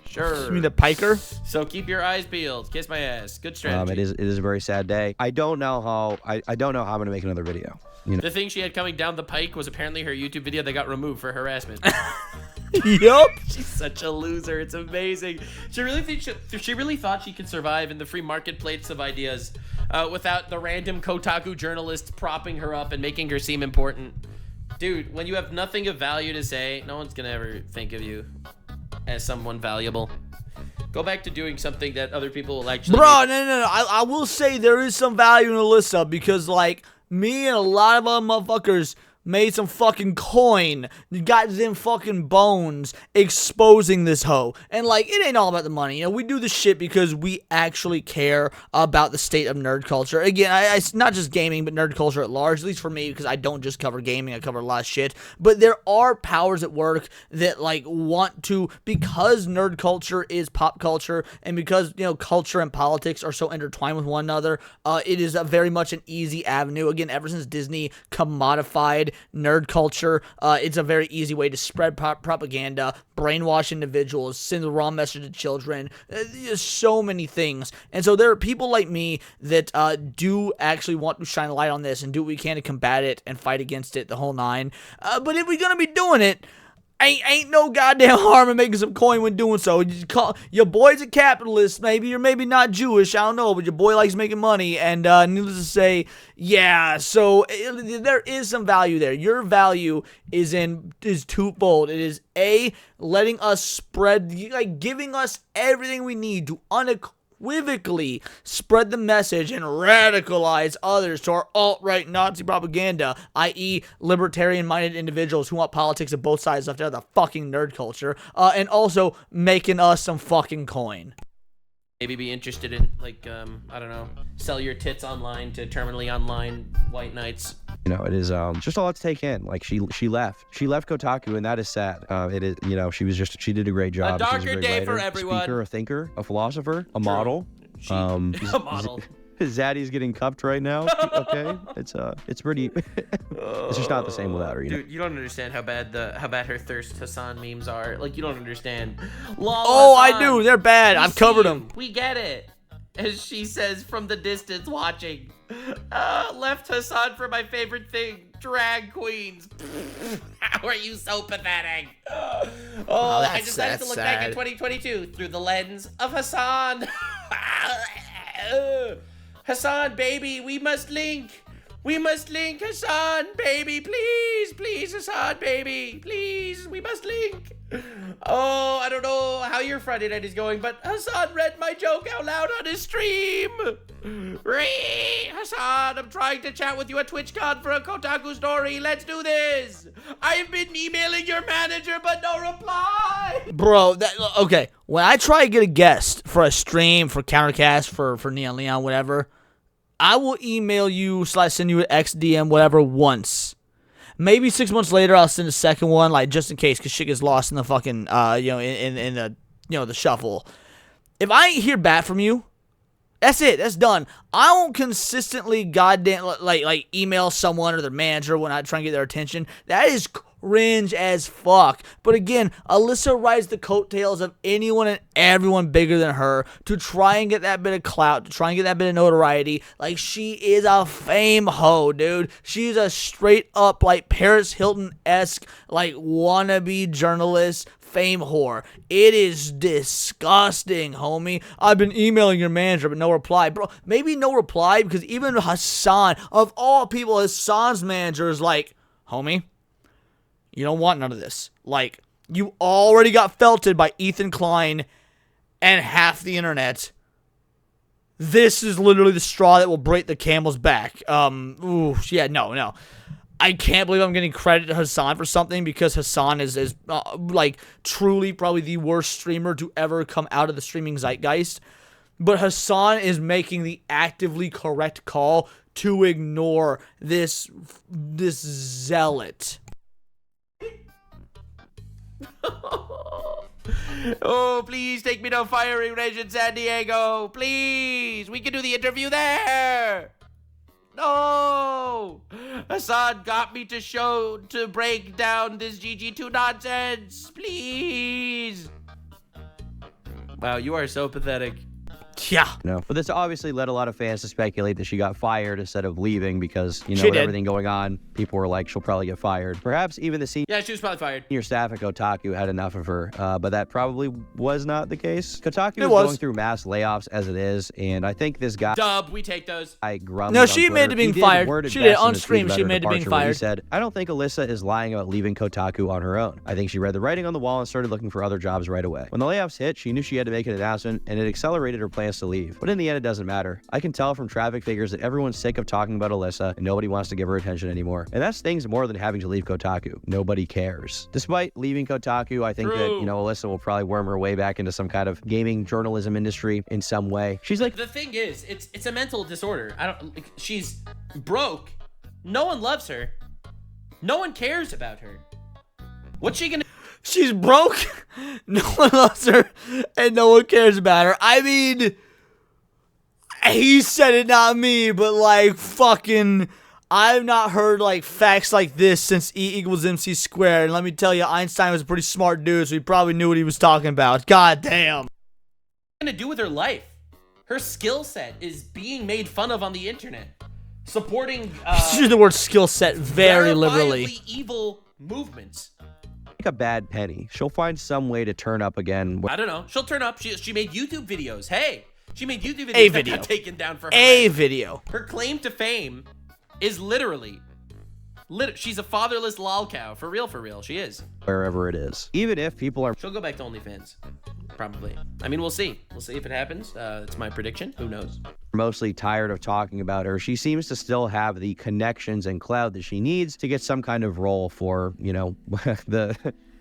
Sure. You mean the piker? So keep your eyes peeled. Kiss my ass. Good strategy. It is a very sad day. I don't know how I don't know how I'm gonna make another video. You know? The thing she had coming down the pike was apparently her YouTube video that got removed for harassment. Yup. She's such a loser. It's amazing. She really thought she could survive in the free marketplace of ideas without the random kotaku journalists propping her up and making her seem important. Dude, when you have nothing of value to say, no one's gonna ever think of you as someone valuable. Go back to doing something that other people will actually Bro, no. I will say there is some value in Alyssa because, like, me and a lot of other motherfuckers made some fucking coin, got them fucking bones exposing this hoe. And, like, it ain't all about the money. You know, we do this shit because we actually care about the state of nerd culture. Again, I not just gaming, but nerd culture at large, at least for me, because I don't just cover gaming, I cover a lot of shit. But there are powers at work that, like, want to, because nerd culture is pop culture, and because, you know, culture and politics are so intertwined with one another, it is a very much an easy avenue. Again, ever since Disney commodified nerd culture, it's a very easy way to spread propaganda, brainwash individuals, send the wrong message to children. There's so many things. And so there are people like me that do actually want to shine a light on this and do what we can to combat it and fight against it, the whole nine. But if we're gonna be doing it, ain't no goddamn harm in making some coin when doing so. You call your boy's a capitalist, maybe you're maybe not Jewish, I don't know, but your boy likes making money, and needless to say, yeah, so there is some value there. Your value is twofold. It is A, letting us spread, like, giving us everything we need to unequivocally spread the message and radicalize others to our alt-right Nazi propaganda, i.e. libertarian-minded individuals who want politics of both sides left out of the fucking nerd culture, and also making us some fucking coin. Maybe be interested in, like, I don't know, sell your tits online to terminally online white knights. You know, it is just a lot to take in. Like, she left Kotaku, and that is sad. It is, you know, she did a great job. A darker She's a great day writer, for everyone. Speaker, a thinker, a philosopher, a model. A model. Zaddy's getting cupped right now. Okay, it's pretty. It's just not the same without her. Dude, you don't understand how bad her Thirst Hassan memes are. Like, you don't understand. Oh, I do. They're bad. I've covered them. We get it. As she says from the distance, watching. Left Hassan for my favorite thing, drag queens. How are you so pathetic? I decided to look back at 2022 through the lens of Hassan. Hassan, baby, we must link. We must link, Hassan, baby, please, please, Hassan, baby, please, we must link. Oh, I don't know how your Friday night is going, but Hassan read my joke out loud on his stream. Hassan, I'm trying to chat with you at TwitchCon for a Kotaku story. Let's do this. I've been emailing your manager, but no reply. Bro, okay, when I try to get a guest for a stream, for Countercast, for Neon Leon, whatever, I will email you / send you an XDM, whatever, once. Maybe 6 months later, I'll send a second one, like, just in case, because shit gets lost in the fucking, in the, the shuffle. If I ain't hear back from you, that's it. That's done. I won't consistently goddamn, like email someone or their manager when I try and get their attention. That is cringe as fuck. But again, Alyssa rides the coattails of anyone and everyone bigger than her to try and get that bit of clout, to try and get that bit of notoriety. Like, she is a fame hoe, dude. She's a straight up, like, Paris Hilton-esque, like, wannabe journalist fame whore. It is disgusting, homie. I've been emailing your manager, but no reply. Bro, maybe no reply because even Hassan, of all people, Hassan's manager is like, homie, you don't want none of this. Like, you already got felted by Ethan Klein and half the internet. This is literally the straw that will break the camel's back. Yeah, no. I can't believe I'm getting credit to Hassan for something because Hassan is like truly probably the worst streamer to ever come out of the streaming zeitgeist. But Hassan is making the actively correct call to ignore this zealot. Oh, please take me to firing range in San Diego. Please. We can do the interview there. No. Hassan got me to break down this GG2 nonsense. Please. Wow, you are so pathetic. Yeah. No, but this obviously led a lot of fans to speculate that she got fired instead of leaving because, you know, She with did. everything going on, people were like, she'll probably get fired. Perhaps even the senior Yeah, she was probably fired. staff at Kotaku had enough of her, but that probably was not the case. Kotaku It is was. going through mass layoffs as it is, and I think this guy... Dub, we take those. No, she admitted to being fired. She did on stream. She admitted to being He fired. said, I don't think Alyssa is lying about leaving Kotaku on her own. I think she read the writing on the wall and started looking for other jobs right away. When the layoffs hit, she knew she had to make an announcement, and it accelerated her plans to leave. But in the end, it doesn't matter. I can tell from traffic figures that everyone's sick of talking about Alyssa, and nobody wants to give her attention anymore. And that stings more than having to leave Kotaku. Nobody cares. Despite leaving Kotaku, I think that, you know, Alyssa will probably worm her way back into some kind of gaming journalism industry in some way. She's like... The thing is, it's a mental disorder. She's broke. No one loves her. No one cares about her. What's she gonna... She's broke. No one loves her, and no one cares about her. I mean, he said it, not me, but like fucking, I've not heard like facts like this since E=mc squared. And let me tell you, Einstein was a pretty smart dude, so he probably knew what he was talking about. God damn. gonna do with her life? Her skill set is being made fun of on the internet. Supporting use the word skill set very liberally. verifiably evil movements. Like a bad penny. She'll find some way to turn up again. I don't know. She'll turn up. She made YouTube videos. Hey, she made YouTube videos A that video. got taken down for her. A video. Her claim to fame is literally she's a fatherless lol cow. For real, she is. Wherever it is. Even if people are... She'll go back to OnlyFans. Probably. I mean, we'll see. We'll see if it happens. It's my prediction. Who knows? Mostly tired of talking about her. She seems to still have the connections and clout that she needs to get some kind of role for, you know,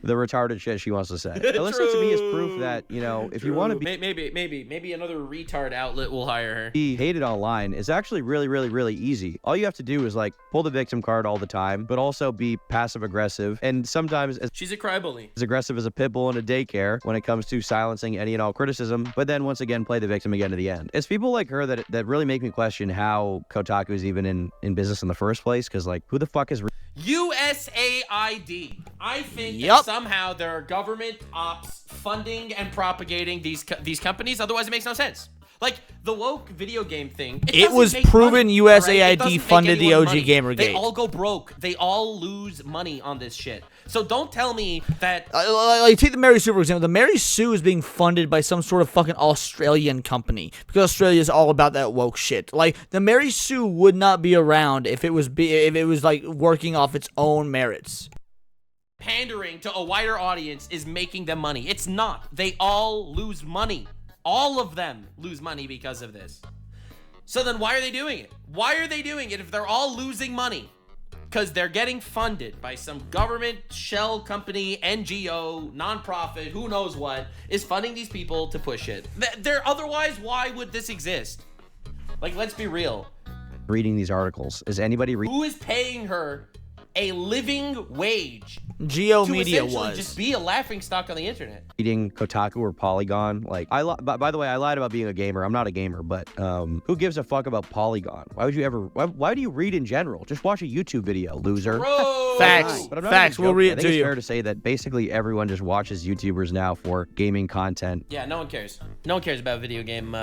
the retarded shit she wants to say. Alyssa to me is proof that, you know, if you want to be... Maybe another retard outlet will hire her. Be hated online is actually really easy. All you have to do is like pull the victim card all the time, but also be passive aggressive and sometimes she's a crybaby. As aggressive as a pit bull in a daycare when it comes to silencing any and all criticism, but then once again play the victim again to the end. It's people like her that really make me question how Kotaku is even in business in the first place, because like who the fuck is USAID. I think that somehow there are government ops funding and propagating these companies. Otherwise, it makes no sense. Like the woke video game thing. It was proven USAID funded the OG Gamergate. They all go broke. They all lose money on this shit. So don't tell me that. Like take the Mary Sue for example. The Mary Sue is being funded by some sort of fucking Australian company because Australia is all about that woke shit. Like the Mary Sue would not be around if it was like working off its own merits. Pandering to a wider audience is making them money. It's not. They all lose money. All of them lose money because of this. So then why are they doing it? Why are they doing it if they're all losing money? Because they're getting funded by some government shell company, NGO, nonprofit, who knows what, is funding these people to push it. Otherwise, why would this exist? Like, let's be real. reading these articles? Is anybody Who is paying her a living wage. Geo to Media essentially was. just be a laughingstock on the internet. Reading Kotaku or Polygon. Like, by the way, I lied about being a gamer. I'm not a gamer, but who gives a fuck about Polygon? Why would you ever? Why do you read in general? Just watch a YouTube video, loser. Bro. Facts. But I'm not Facts. even We'll read joking. it I think to it's you. fair to say that basically everyone just watches YouTubers now for gaming content. Yeah, no one cares. No one cares about video game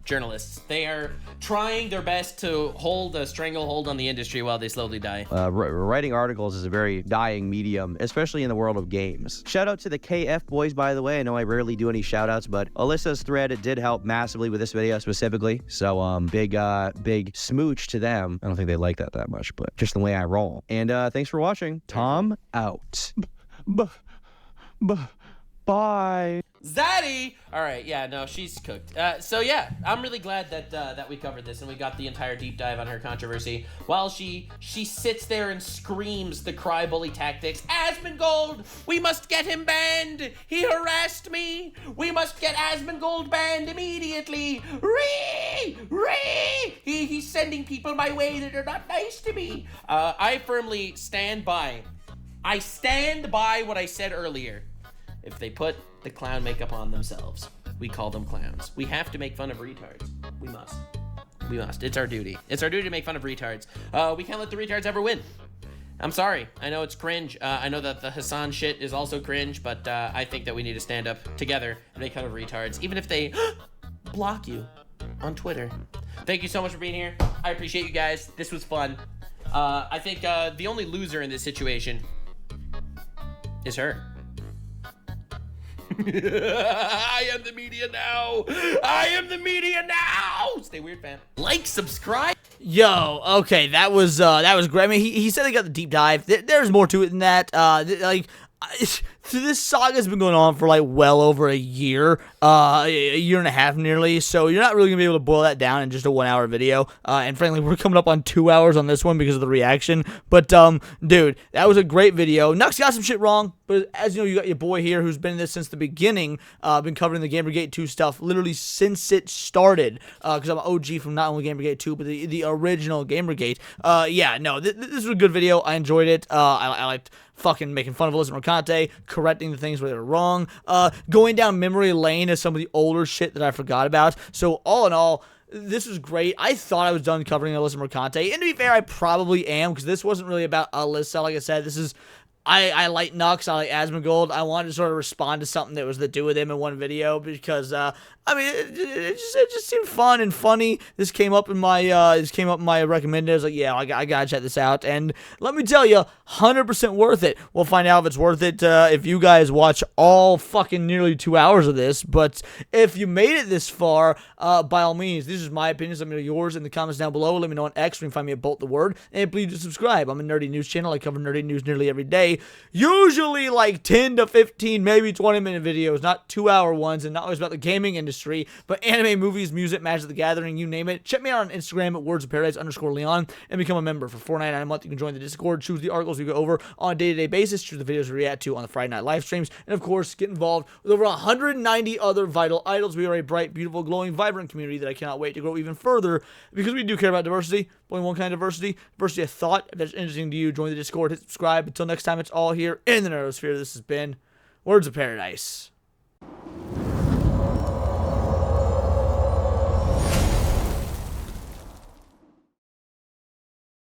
journalists. They are trying their best to hold a stranglehold on the industry while they slowly die. Writing articles is a very dying medium, especially in the world of games. Shout out to the KF boys, by the way. I know I rarely do any shout outs, but Alyssa's thread, it did help massively with this video specifically. So big smooch to them. I don't think they like that much, but just the way I roll. And thanks for watching. Tom out. Bye. Zaddy! All right, yeah, no, she's cooked. So yeah, I'm really glad that we covered this and we got the entire deep dive on her controversy. While she sits there and screams the cry bully tactics. Asmongold, we must get him banned. He harassed me. We must get Asmongold banned immediately. He's sending people my way that are not nice to me. I firmly stand by. I stand by what I said earlier. If they put the clown makeup on themselves, we call them clowns. We have to make fun of retards. We must. We must. It's our duty. It's our duty to make fun of retards. We can't let the retards ever win. I'm sorry. I know it's cringe. I know that the Hassan shit is also cringe, but I think that we need to stand up together and make fun of retards, even if they block you on Twitter. Thank you so much for being here. I appreciate you guys. This was fun. I think the only loser in this situation is her. I am the media now. I am the media now. Stay weird, fam. Like, subscribe. Yo, okay, that was great. I mean, he said he got the deep dive. There's more to it than that. This saga's been going on for like well over a year and a half nearly, so you're not really gonna be able to boil that down in just a 1 hour video. And frankly, we're coming up on 2 hours on this one because of the reaction. But dude, that was a great video. Nux got some shit wrong, but as you know, you got your boy here who's been in this since the beginning, been covering the Gamergate 2 stuff literally since it started. Because I'm an OG from not only Gamergate 2, but the original Gamergate. Yeah, no, this was a good video. I enjoyed it. I liked fucking making fun of Alyssa Mercante, correcting the things where they were wrong, going down memory lane as some of the older shit that I forgot about. So all in all, this was great. I thought I was done covering Alyssa Mercante, and to be fair, I probably am, because this wasn't really about Alyssa. Like I said, this is... I like Nux, I like Asmongold. I wanted to sort of respond to something that was the two of them in one video because, I mean, it just seemed fun and funny. This came up in my recommended. I was like, yeah, I gotta check this out. And let me tell you, 100% worth it. We'll find out if it's worth it if you guys watch all fucking nearly 2 hours of this. But if you made it this far, by all means, this is my opinions. Let me know yours in the comments down below. Let me know on X. You can find me at Bolt the Word. And please do subscribe. I'm a nerdy news channel. I cover nerdy news nearly every day. Usually like 10 to 15, maybe 20-minute videos, not 2-hour ones, and not always about the gaming industry, but anime, movies, music, Magic the Gathering, you name it. Check me out on Instagram at wordsofparadise_Leon and become a member. For $4.99 a month, you can join the Discord, choose the articles we go over on a day-to-day basis, choose the videos we react to on the Friday night live streams, and of course, get involved with over 190 other vital idols. We are a bright, beautiful, glowing, vibrant community that I cannot wait to grow even further because we do care about diversity. Only one kind of diversity of thought. If that's interesting to you, join the Discord, hit subscribe. Until next time, it's all here in the Nerdosphere. This has been Words of Paradise.